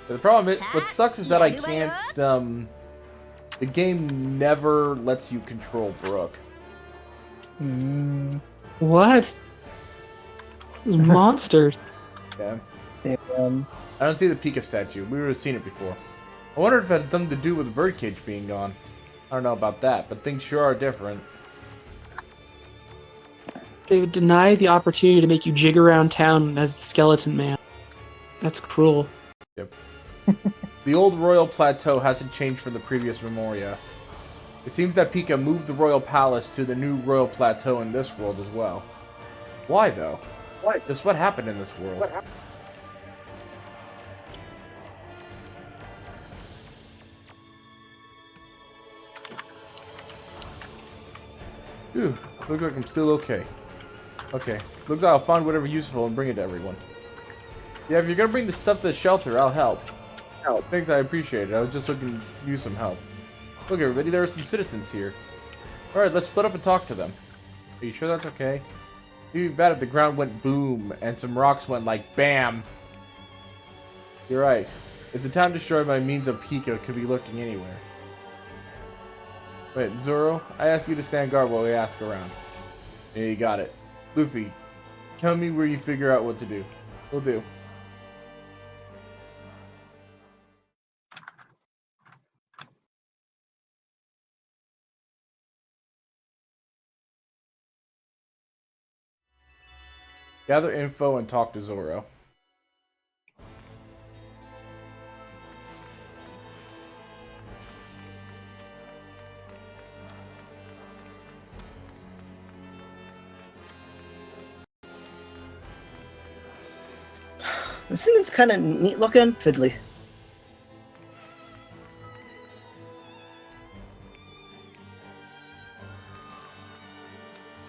The problem is, what sucks is that I can't, the game never lets you control Brooke. What? Those monsters. Yeah. Damn. I don't see the Pika statue. We would have seen it before. I wonder if it had something to do with the birdcage being gone. I don't know about that, but things sure are different. They would deny the opportunity to make you jig around town as the skeleton man. That's cruel. Yep. The old Royal Plateau hasn't changed from the previous Memoria. It seems that Pika moved the Royal Palace to the new Royal Plateau in this world as well. Why, though? Why? Just what happened in this world? What happened? Ooh, looks like I'm still okay. Okay, looks like I'll find whatever useful and bring it to everyone. Yeah, if you're gonna bring the stuff to the shelter, I'll help. Thanks, I appreciate it. I was just looking to use some help. Look, everybody, there are some citizens here. Alright, let's split up and talk to them. Are you sure that's okay? It'd be bad if the ground went boom and some rocks went like BAM. You're right. If the town destroyed by means of Pika, it could be lurking anywhere. Wait, Zoro, I asked you to stand guard while we ask around. Yeah, you got it. Luffy, tell me where you figure out what to do. Will do. Gather info and talk to Zoro. This thing is kind of neat looking. Fiddly.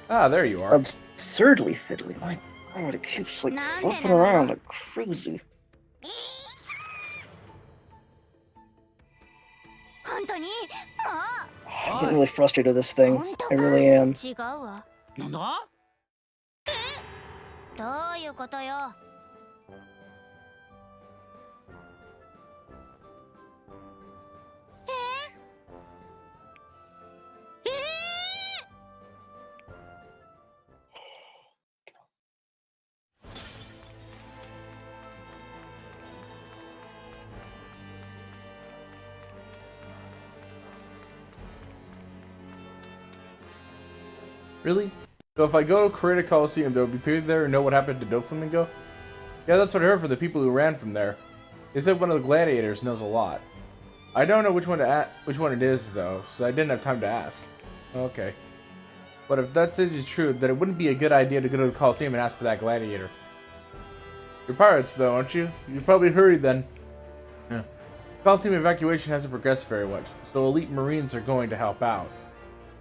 Ah, there you are. Absurdly fiddly. My god, it keeps like flipping around like crazy. I'm getting really frustrated with this thing. I really am. 違うわなんだどういうことよ Really? So if I go to Create a Coliseum, there will be people there who know what happened to Doflamingo? Yeah, that's what I heard from the people who ran from there. They said one of the gladiators knows a lot. I don't know which one it is, though, so I didn't have time to ask. Okay. But if that is true, then it wouldn't be a good idea to go to the Coliseum and ask for that gladiator. You're pirates, though, aren't you? You'd probably hurry then. Yeah. Coliseum evacuation hasn't progressed very much, so elite marines are going to help out.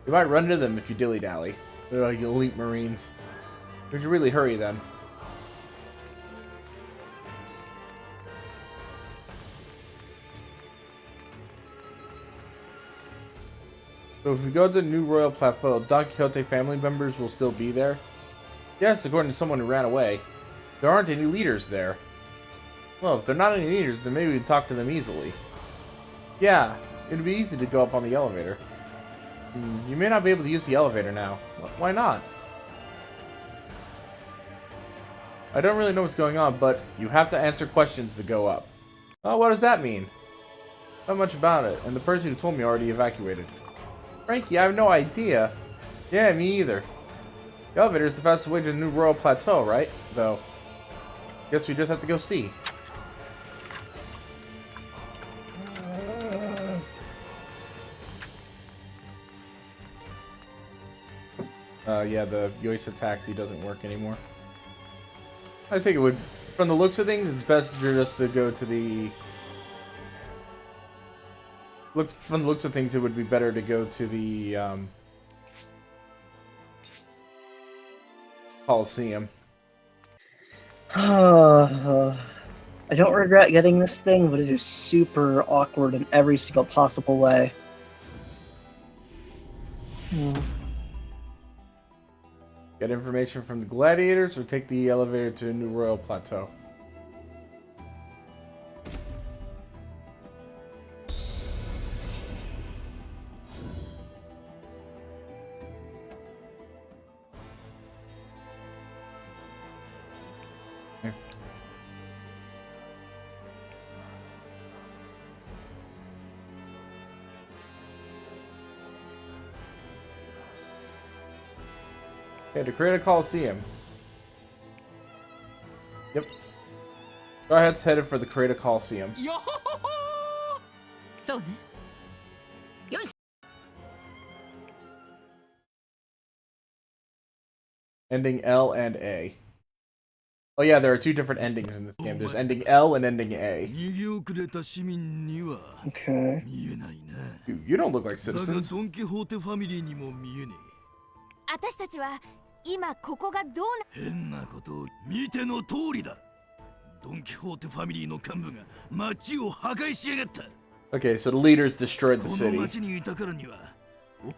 You might run into them if you dilly-dally. They're like elite marines. You should really hurry then. So if we go to the New Royal Plateau, Don Quixote family members will still be there? Yes, according to someone who ran away. There aren't any leaders there. Well, if there are not any leaders, then maybe we can talk to them easily. Yeah, it'd be easy to go up on the elevator. You may not be able to use the elevator now. Why not? I don't really know what's going on, but you have to answer questions to go up. Oh, what does that mean? Not much about it, and the person who told me already evacuated. Frankie, I have no idea. Yeah, me either. The elevator is the fastest way to the New Royal Plateau, right? Though, guess we just have to go see. Yeah, the Yoisa taxi doesn't work anymore. I think it would, from the looks of things, it's best for us to go to the... From the looks of things, it would be better to go to the, Coliseum. I don't regret getting this thing, but it is super awkward in every single possible way. Get information from the gladiators or take the elevator to New Royal Plateau. Okay, to create a Coliseum. Yep. Go ahead, headed for the Create a Coliseum. So, Ending L and A. Oh yeah, there are two different endings in this game. There's ending L and ending A. Okay. Dude, you don't look like citizens. 私たちは今ここがどうな変なことを見ての通りだ。ドン・キホーテファミリーの幹部が町を破壊しやがった。Okay, so the leaders destroyed the この city. 町にいたからには、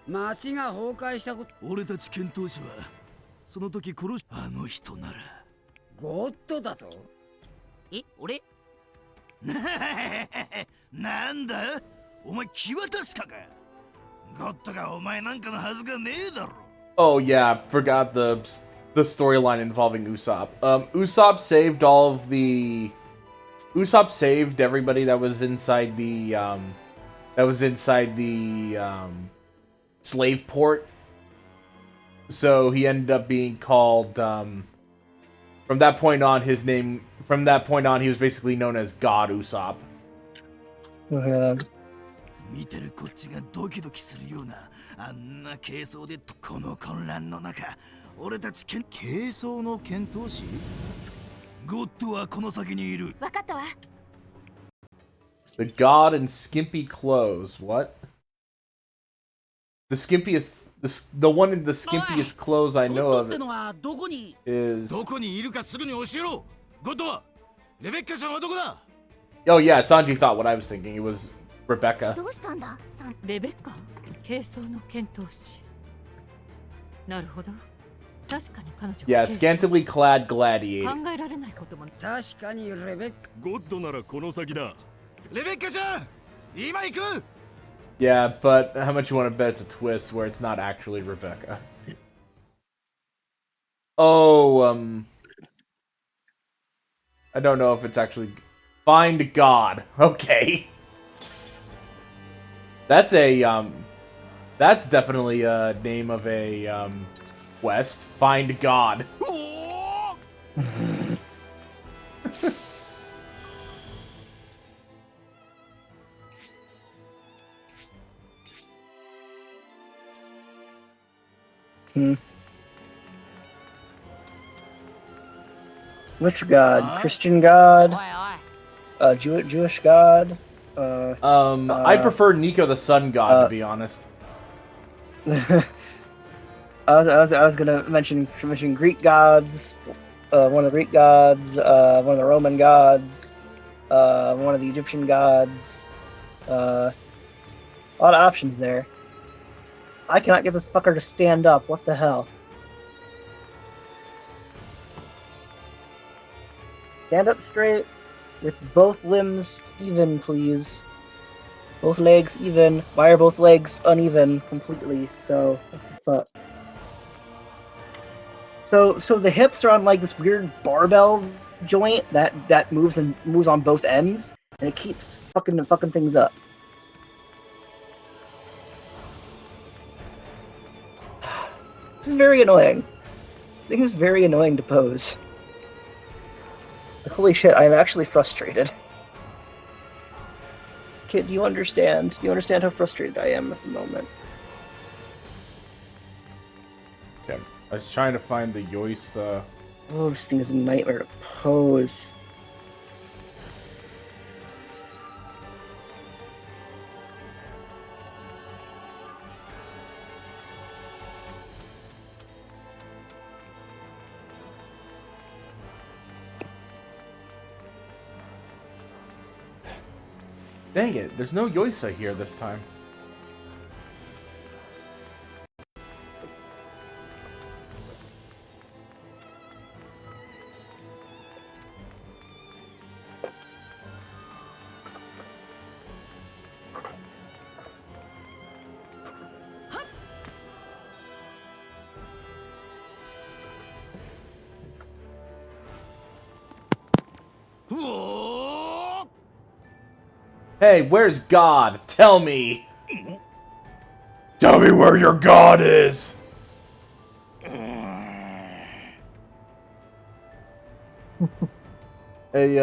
町が崩壊したこと。俺たち剣闘士はその時殺しあの人なら。ゴッドだと？え、俺？なんだ？お前気渡すかか？ゴッドがお前なんかのはずがねえだろ。Oh yeah, forgot the storyline involving Usopp. Usopp saved all of the... Usopp saved everybody that was inside the, slave port. So he ended up being called, from that point on, he was basically known as God Usopp. Okay. 見てるこっちがドキドキするようなあんな軽装でこの混乱の中俺たち軽装の剣闘士ゴッドはこの先にいるわかったわ The god in skimpy clothes. What? The skimpiest... The one in the skimpiest clothes I know of is... どこにいるかすぐに教えろゴッドはレベッカちゃんはどこだ Oh yeah, Sanji thought what I was thinking. It was Rebecca. どうしたんだレベッカ軽装の剣闘士なるほど確かに彼女 Yeah, scantily clad gladiator. 考えられないことも確かにレベッカゴッドならこの先だレベッカちゃん今行く Yeah, but how much you want to bet it's a twist where it's not actually Rebecca? Oh, I don't know if it's actually... Find God. Okay. That's a, that's definitely a name of a, Quest, find God. Which god? Christian god? Jewish god? I prefer Nico the Sun God, to be honest. I was gonna mention Greek gods, one of the Greek gods, one of the Roman gods, one of the Egyptian gods. A lot of options there. I cannot get this fucker to stand up. What the hell? Stand up straight with both limbs even, please. Both legs even. Why are both legs uneven completely? So, what the fuck? So the hips are on like this weird barbell joint that moves on both ends, and it keeps fucking things up. This is very annoying. This thing is very annoying to pose. Holy shit, I'm actually frustrated. Kid, do you understand? Do you understand how frustrated I am at the moment? Okay. I was trying to find the Yois. Oh, this thing is a nightmare to pose. Dang it, there's no Yoisa here this time. Hey, where's God? Tell me! Tell me where your God is! Hey,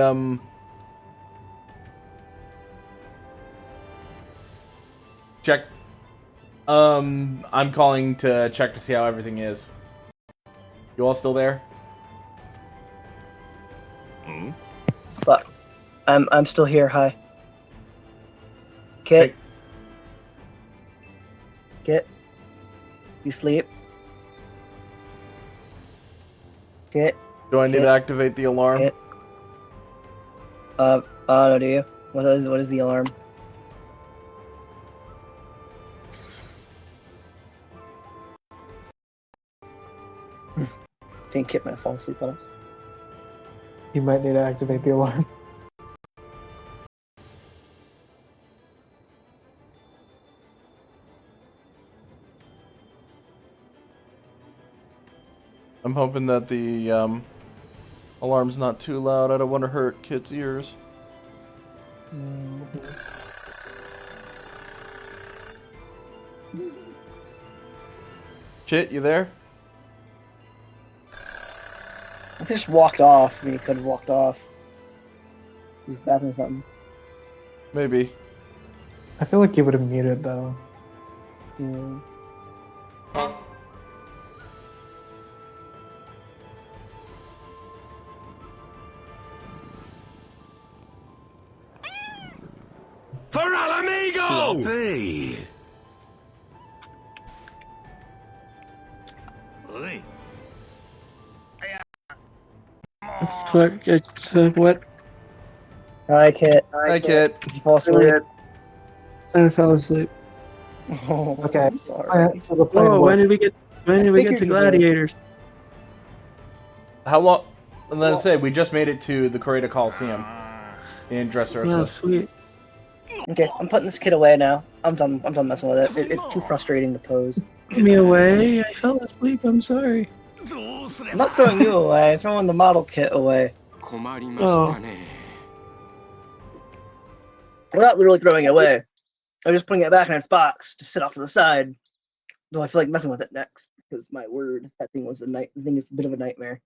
check. I'm calling to check to see how everything is. You all still there? Fuck. I'm still here, hi. Kit? Hey. Kit? You sleep? Kit? Do I need to activate the alarm? Kit? No, do you? What is the alarm? Think Kit might fall asleep on us. You might need to activate the alarm. I'm hoping that the alarm's not too loud. I don't want to hurt kids' ears. Chit, you there? I just walked off. I mean, he could have walked off. He's bathroom or something. Maybe. I feel like he would have muted though. Yeah. For al amigo! Hey! Fuck, it's, what? Hi, Kit. Hi, Kit. Did you fall asleep? I fell asleep. Oh, Okay. I'm sorry. Alright, so the plan Oh, worked. when did we get figured to you would. gladiators? How long? Let's say we just made it to the Corrida Coliseum in Dressrosa. Oh, sweet. Okay, I'm putting this kid away now. I'm done messing with it. It's too frustrating to pose. Get me away. I fell asleep. I'm sorry. I'm not throwing you away. I'm throwing the model kit away. Oh. I'm not literally throwing it away. I'm just putting it back in its box to sit off to the side. Though I feel like messing with it next because my word, that thing was the thing is a bit of a nightmare.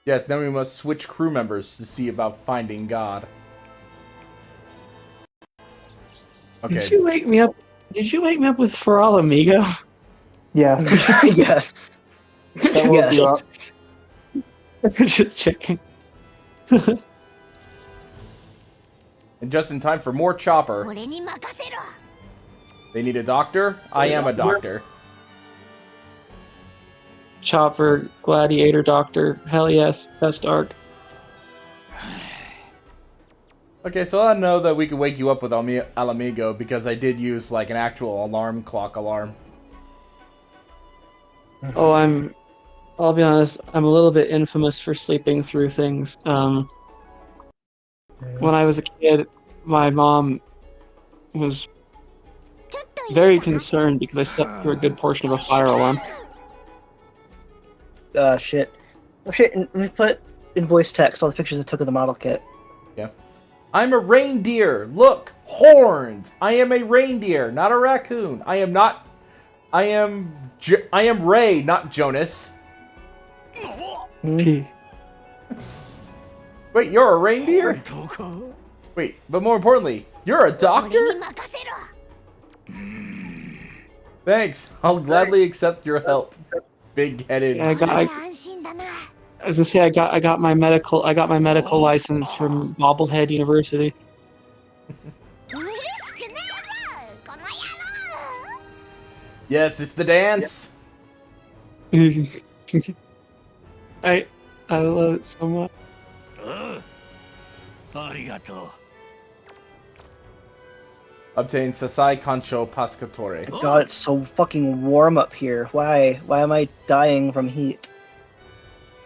Yes, then we must switch crew members to see about finding God. Okay. Did you wake me up? Did you wake me up with Feral Amigo? Yeah. Yes. That woke you up. Just checking. And just in time for more Chopper. They need a doctor? I am a doctor. Chopper, Gladiator, Doctor. Hell yes, best arc. Okay, so I know that we could wake you up with Alamigo because I did use like an actual alarm clock alarm. Oh, I'll be honest, I'm a little bit infamous for sleeping through things. When I was a kid, my mom was very concerned because I slept through a good portion of a fire alarm. Shit. Oh shit, and we put in voice text all the pictures I took of the model kit. Yeah. I'm a reindeer. Look, horns. I am a reindeer, not a raccoon. I am Ray, not Jonas. Wait, you're a reindeer? Wait, but more importantly, you're a doctor? Thanks. I'll gladly accept your help. Big-headed. I was gonna say I got my medical license from Bobblehead University. Yes, it's the dance. I love it so much. Obtain Sasai Concho Pascatore. God, it's so fucking warm up here. Why? Why am I dying from heat?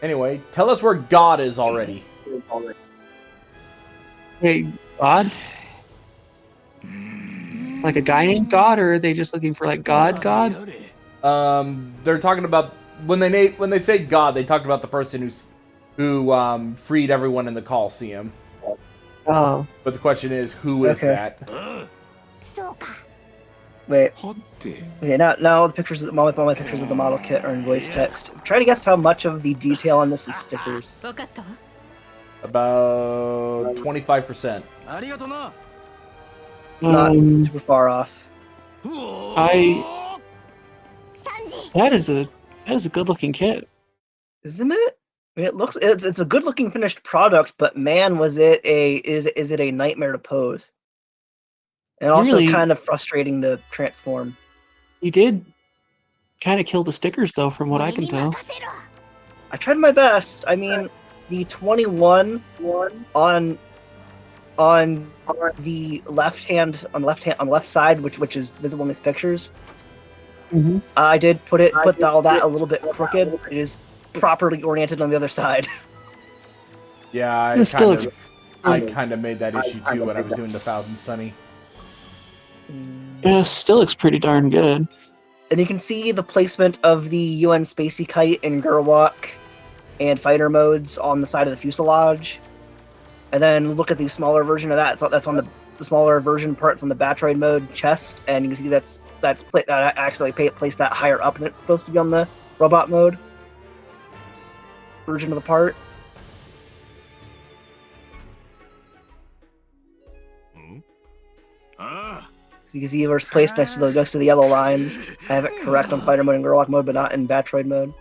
Anyway, tell us where God is already. Wait, God? Like a guy named God, or are they just looking for like God? They're talking about when they say God, they talk about the person who freed everyone in the Colosseum. Oh. But the question is, who is that? Wait. Okay, now all the pictures of all my pictures of the model kit are in voice text. Try to guess how much of the detail on this is stickers. About 25%. Not super far off. That is a good looking kit. Isn't it? I mean, it's a good looking finished product, but man, is it a nightmare to pose. And also kind of frustrating to transform. You did kind of kill the stickers though, from what I can tell. I tried my best. I mean, the 21 on the left side, which is visible in these pictures. Mm-hmm. I did put all that a little bit crooked. It is properly oriented on the other side. Yeah, I kind of made that issue too when I was doing the Thousand Sunny. Yeah, it still looks pretty darn good. And you can see the placement of the UN Spacey Kite and Gerwalk and fighter modes on the side of the fuselage. And then look at the smaller version of that. So that's on the smaller version parts on the Batroid mode chest, and you can see that actually placed that higher up than it's supposed to be on the robot mode version of the part. So you can see where it's placed next to the yellow lines. I have it correct on fighter mode and Gerwalk mode, but not in Batroid mode.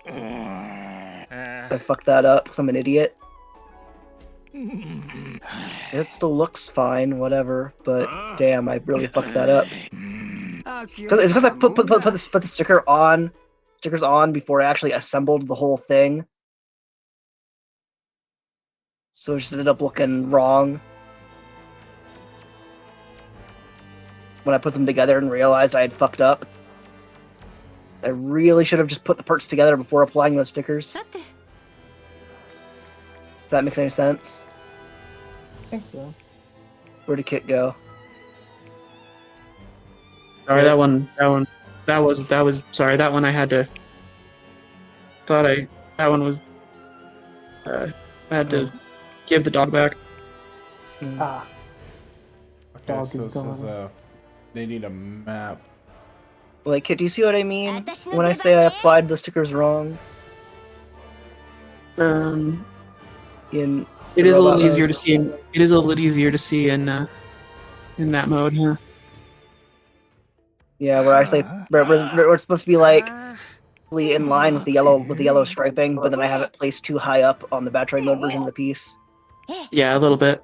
I fucked that up because I'm an idiot. It still looks fine, whatever, but damn, I really fucked that up. It's because I put the stickers on before I actually assembled the whole thing. So it just ended up looking wrong. When I put them together and realized I had fucked up. I really should have just put the parts together before applying those stickers. If that makes any sense. I think so. Where did Kit go? Sorry, that one sorry, that one I had to I had to give the dog back. Ah. Okay, Dog so is it says, gone. they need a map. Like, do you see what I mean when I say I applied the stickers wrong Um, in it the is a robot little easier mode? to see. It is a little easier to see in that mode, huh? Yeah, where I say where it's supposed to be like in line with the yellow striping, but then I have it placed too high up on the battery mode version of the piece. Yeah, a little bit.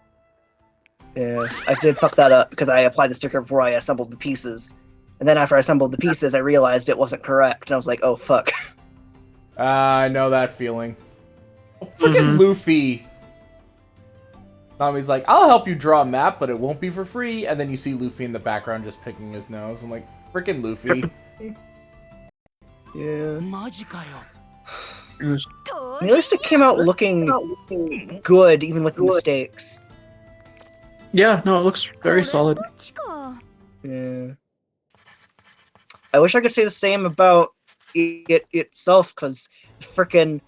Yeah, I did fuck that up because I applied the sticker before I assembled the pieces, and then after I assembled the pieces, I realized it wasn't correct, and I was like, "Oh fuck." I know that feeling. Oh, freaking Luffy. Tommy's like, I'll help you draw a map, but it won't be for free. And then you see Luffy in the background just picking his nose. I'm like, freaking Luffy. Yeah. It was At least it came out looking good, even with the mistakes. Yeah, no, it looks very solid. Yeah. I wish I could say the same about it itself, because frickin'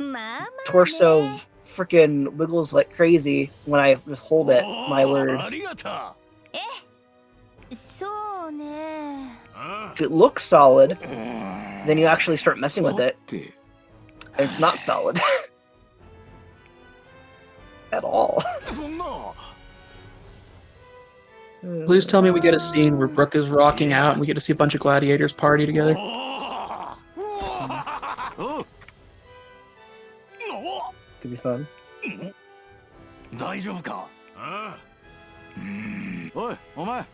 torso frickin' wiggles like crazy when I just hold it. My word. If it looks solid, then you actually start messing with it. And it's not solid. At all. Please tell me we get a scene where Brooke is rocking out and we get to see a bunch of gladiators party together. Could be fun. 大丈夫かああおいお前ん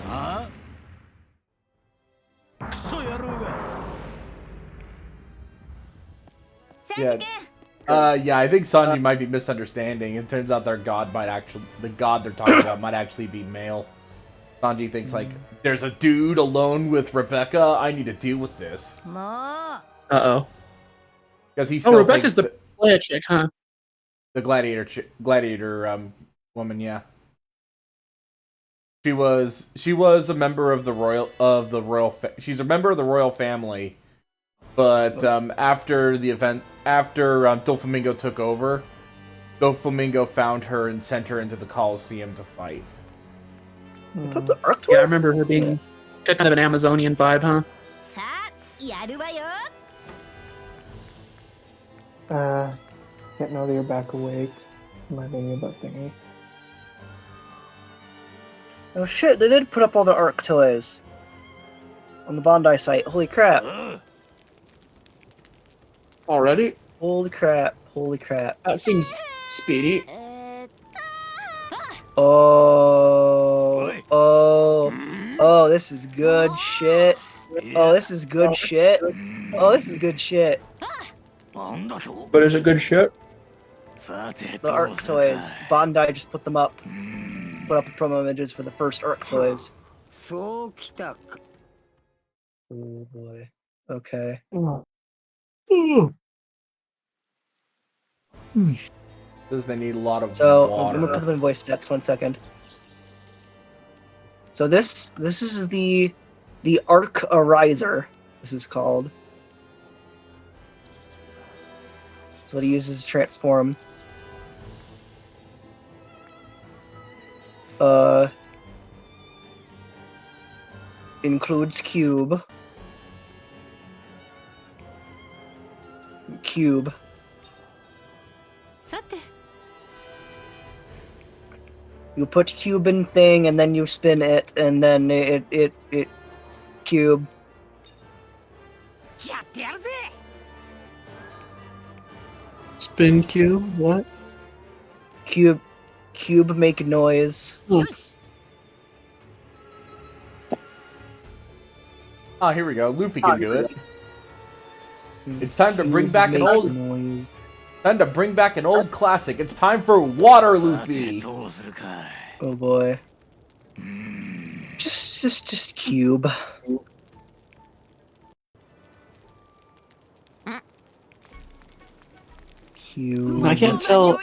ああクソ野郎が Yeah. Yeah, I think Sanji might be misunderstanding. It turns out the god they're talking about might actually be male. Sanji thinks like, there's a dude alone with Rebecca. I need to deal with this. Uh-oh. Because he's Oh, Rebecca's the player chick, huh? The gladiator woman, yeah. She was a member of the royal she's a member of the royal family. But after the event, after Doflamingo took over, Doflamingo found her and sent her into the Colosseum to fight. Put the Arc Yeah, I remember her being kind of an Amazonian vibe, huh? Can't know that you're back awake. Am I thinking about thingy? Oh shit, they did put up all the Arc toys on the Bondi site. Holy crap. Already? Holy crap. Holy crap. That seems speedy. Oh, this is good shit. Oh, this is good shit. Oh, this is good shit. But is it good shit? The Arc toys. Bondi just put them up. Put up the promo images for the first Arc toys. Oh boy. Okay. Says they need a lot of So water. I'm gonna put them in voice text. 1 second. So this is the Arc Ariser. This is called. That's what he uses to transform. Includes Cube. You put Cube in thing, and then you spin it, and then it Cube. Spin cube? What? Cube make noise. Oh, here we go. Luffy can do it. It's time to bring back an old noise. Time to bring back an old classic. It's time for Water Luffy. Oh boy. Just Cube. Cube. I can't tell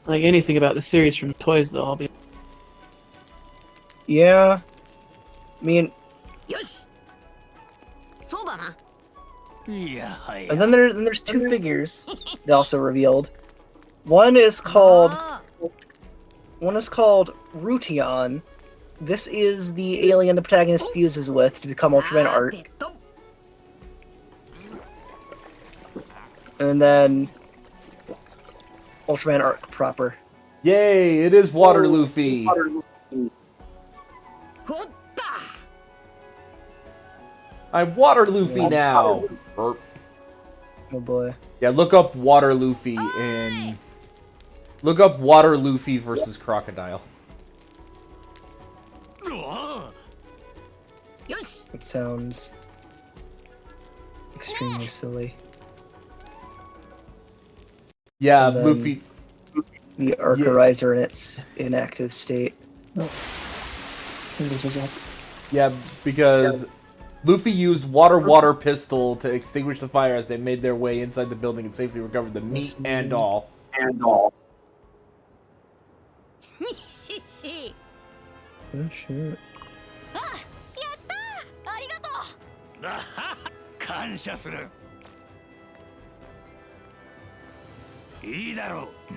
like anything about the series from the toys though. I'll be. Yeah. I mean, And then there's two figures they also revealed. One is called Rution. This is the alien the protagonist fuses with to become Ultraman Art. And then Ultraman Art proper. Yay! It is Water Luffy. I'm Water Luffy now. Oh boy. Yeah, look up Water Luffy in. Look up Water Luffy versus Crocodile. It sounds extremely silly. Yeah, Luffy. The Archerizer in its inactive state. Yeah, because Luffy used water pistol to extinguish the fire as they made their way inside the building and safely recovered the meat and all. Oh shit. 感謝する。いいだろう。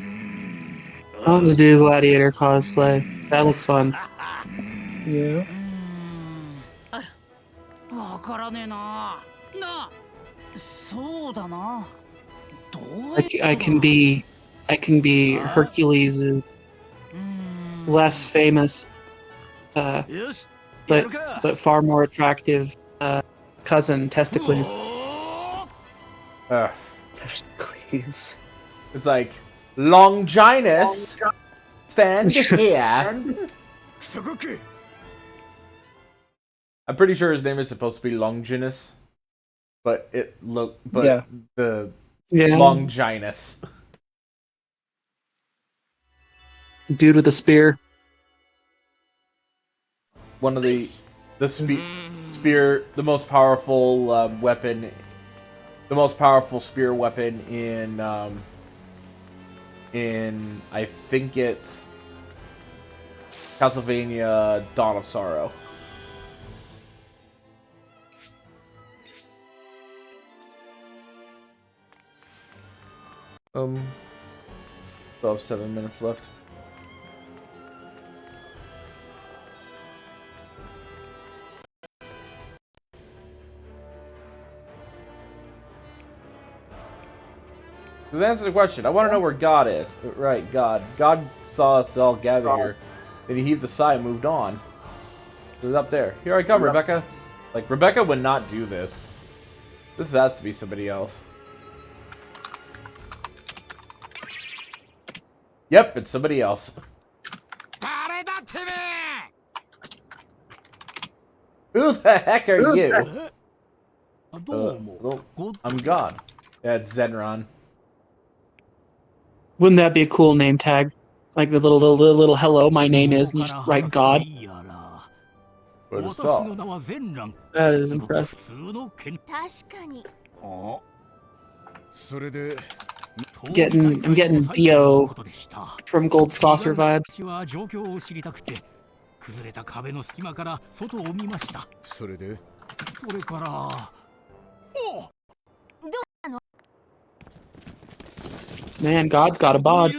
I want to do gladiator cosplay. That looks fun. Yeah. わからねえな。なあ、そうだな。どう I can be Hercules' less famous, but far more attractive cousin Testicles. Testicles. It's like Longinus, stand here. I'm pretty sure his name is supposed to be Longinus, but the Longinus. Dude with a spear. One of the spear, the most powerful weapon, the most powerful spear weapon in I think it's Castlevania Dawn of Sorrow. Still have 7 minutes left. To answer the question, I want to know where God is. Right, God. God saw us all gather here. Then he heaved a sigh and moved on. It was up there. Here I come, Rebecca. Like, Rebecca would not do this. This has to be somebody else. Yep, it's somebody else. Who the heck are you? I'm God. Yeah, it's Zenron. Wouldn't that be a cool name tag? Like the little hello, my name is, and you just write God. That is impressive. I'm getting Dio from Gold Saucer vibes. 崩れた壁の隙間から外を見ました。それから。お。 Man, God's got a bod.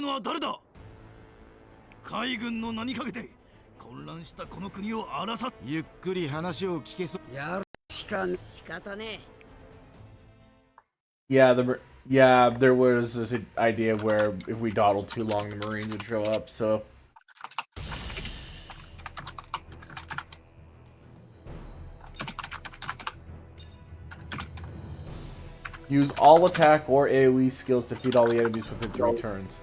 海軍の名にかけて混乱したこの国を荒らさゆっくり話を聞けそう。やるしかね。仕方ね。 Yeah, there was this idea where if we dawdled too long, the Marines would show up. So. Use all attack or AoE skills to defeat all the enemies within 3 turns.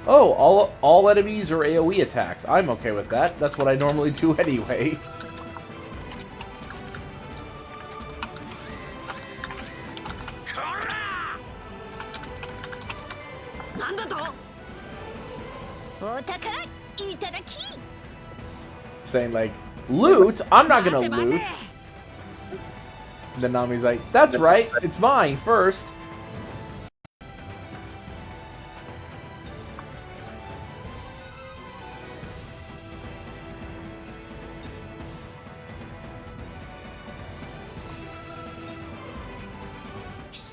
Oh, all enemies are AoE attacks. I'm okay with that. That's what I normally do anyway. Saying like, loot? I'm not gonna loot. And then Nami's like, that's right, it's mine first.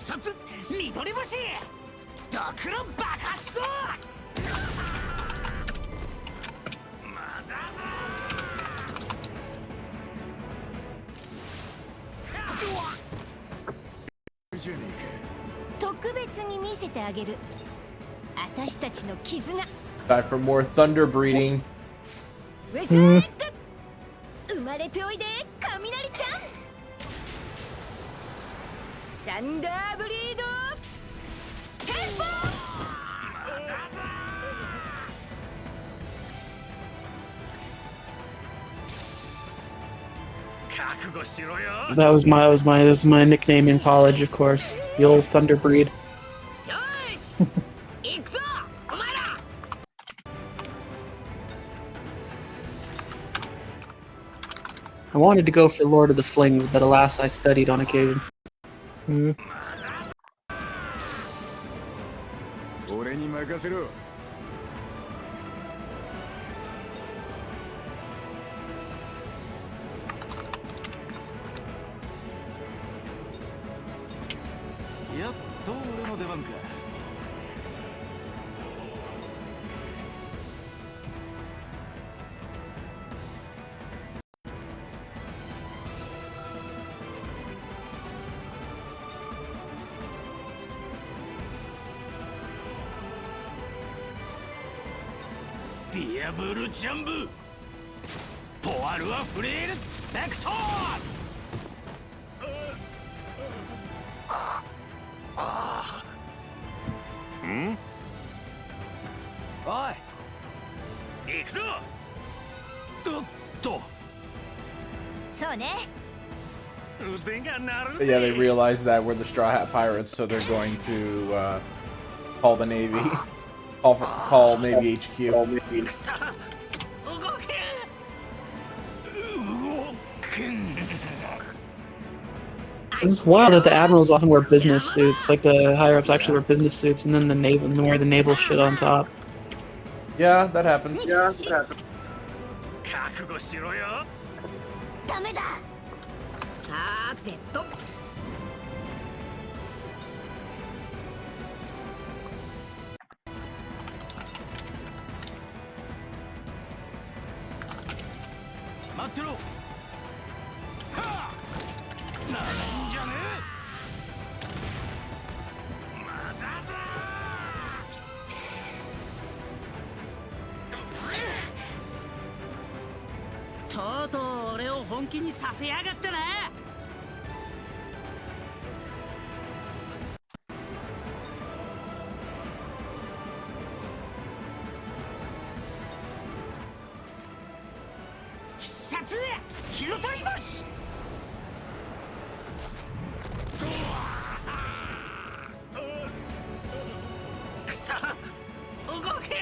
殺緑星ドクロ爆発そうまだ特別に見せてあげる私たちの絆 Time for more thunder breeding. ウェザーエッグ生まれておいで雷ちゃんサンダーブリードテンポ That was my nickname in college, of course. The old Thunder Breed. I wanted to go for Lord of the Flings, but alas, I studied on occasion. 俺に任せろ。やっと俺の出番か。ディアブルジャンブポワルアフレールスペクトーんおい行くぞおっとそうね But yeah, they realize that we're the Straw Hat Pirates, so they're going to call the Navy. Call Navy HQ. It's wild that the admirals often wear business suits, like the higher ups actually wear business suits, and then the naval wear the naval shit on top. Yeah, that happens. Yeah, that happens. ダメださーてと待ってろはあなめんじゃねえまだだとうとう俺を本気にさせやがったな必殺火の鳥星くそ動け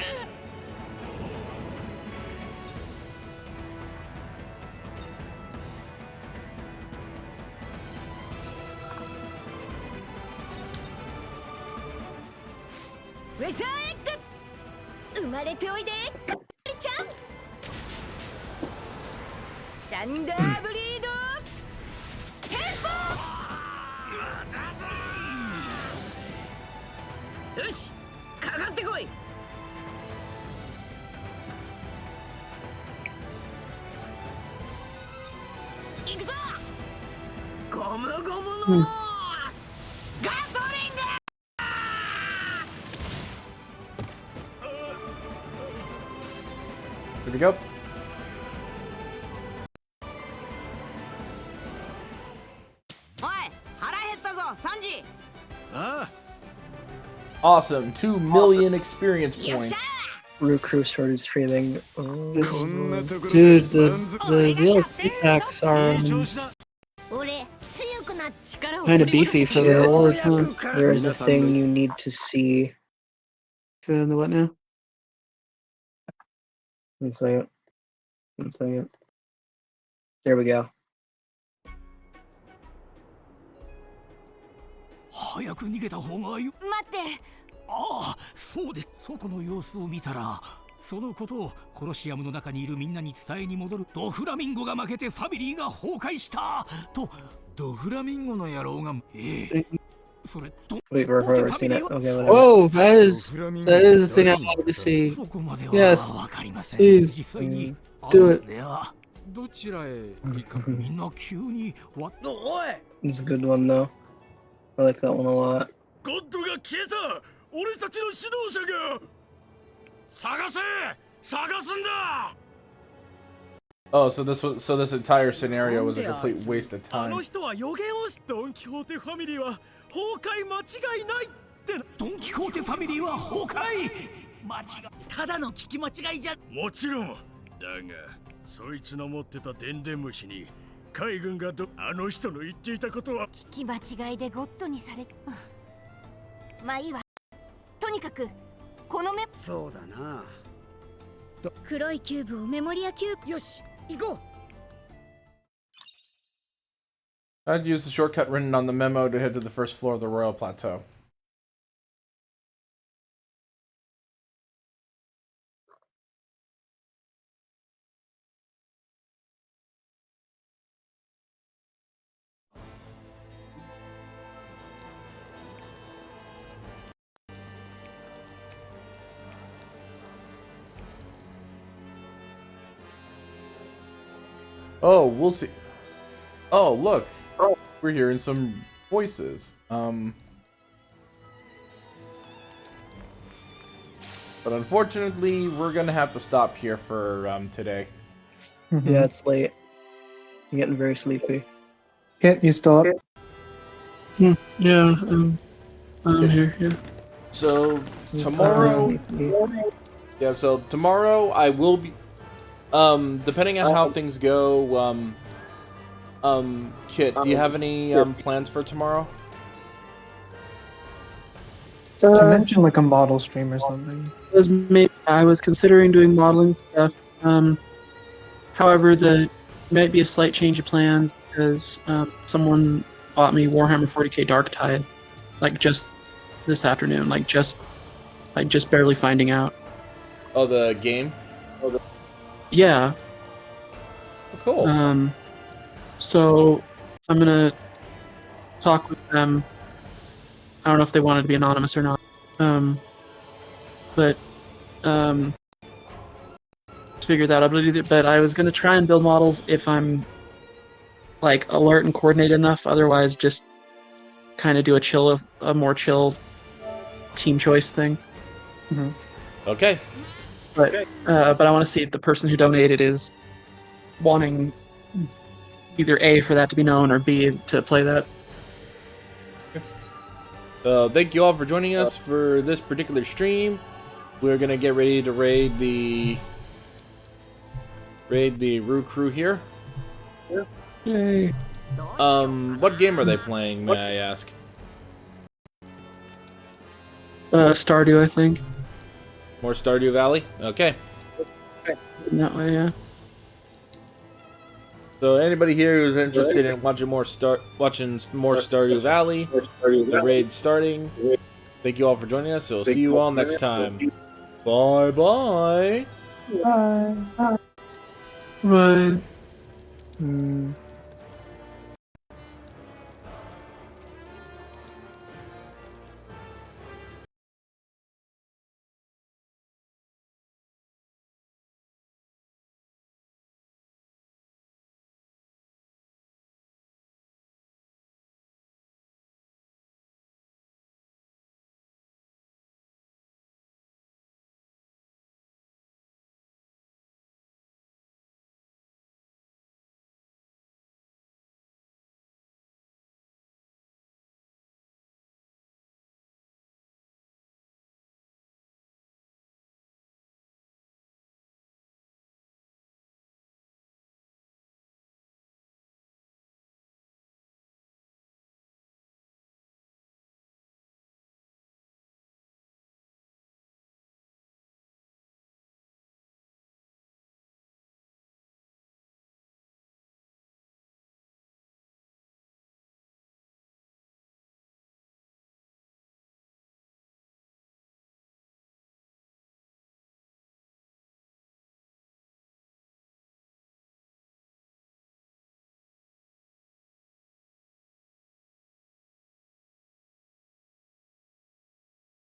ウェザーエッグ生まれておいでかりちゃんサンダーブリードテンポよしかかってこい行くぞゴムゴムの、ガトリングHere we go. Awesome. 2 million experience points. Crew started streaming. Dude, the DLC packs are kind of beefy for the rewards, huh? There is a thing you need to see. The what now? One second. There we go. 早く逃げた方がよ。待ってああ、そうです。外の様子を見たら、そのことをコロシアムの中にいるみんなに伝えに戻る。ドフラミンゴが負けてファミリーが崩壊したと。ドフラミンゴの野郎が、Wait, we've already seen it. Okay, whatever. Whoa, that is the thing I wanted to see. Yes, please do it. どちらへ行かみんな急におい It's a good one though. I like that one a lot. ゴッドが消えた。俺たちの指導者が。探せ。探すんだ。 Oh, so this entire scenario was a complete waste of あ time. の人は予言をしドン・キホーテファミリーは崩壊間違いないってドン・キホーテファミリーは崩壊間違いただの聞き間違いじゃもちろんだがそいつの持ってた電電虫に海軍があの人の言っていたことは聞き間違いでゴッドにされまあいいわとにかくこのメそうだな黒いキューブをメモリアキューブよし行こう I'd use the shortcut written on the memo to head to the first floor of the Royal Plateau. Oh, we'll see. Oh, look. Oh, we're hearing some voices. But unfortunately, we're gonna have to stop here for today. Yeah, it's late. I'm getting very sleepy. Can't you stop? Yeah, I'm here. Yeah. So tomorrow, so tomorrow I will be. Depending on how things go, Kit, do you have any plans for tomorrow? I mentioned like a model stream or something. I was considering doing modeling stuff. However, there might be a slight change of plans because someone bought me Warhammer 40k Darktide, like just this afternoon, like just barely finding out. Oh, the game? Yeah. Oh, cool. So I'm gonna talk with them. I don't know if they wanted to be anonymous or not. But to figure that out. But I was gonna try and build models if I'm like alert and coordinated enough. Otherwise, just kind of do a more chill team choice thing. Mm-hmm. Okay. But I want to see if the person who donated is wanting either A, for that to be known, or B, to play that. Thank you all for joining us for this particular stream. We're gonna get ready to raid the Rue crew here. Yay. What game are they playing, may I ask? Stardew, I think. More Stardew Valley? Okay. In that way, yeah. So anybody here who's interested in watching more Stardew Valley, the raid's starting. Thank you all for joining us. So we'll see you all next time. Bye bye. Bye. Bye.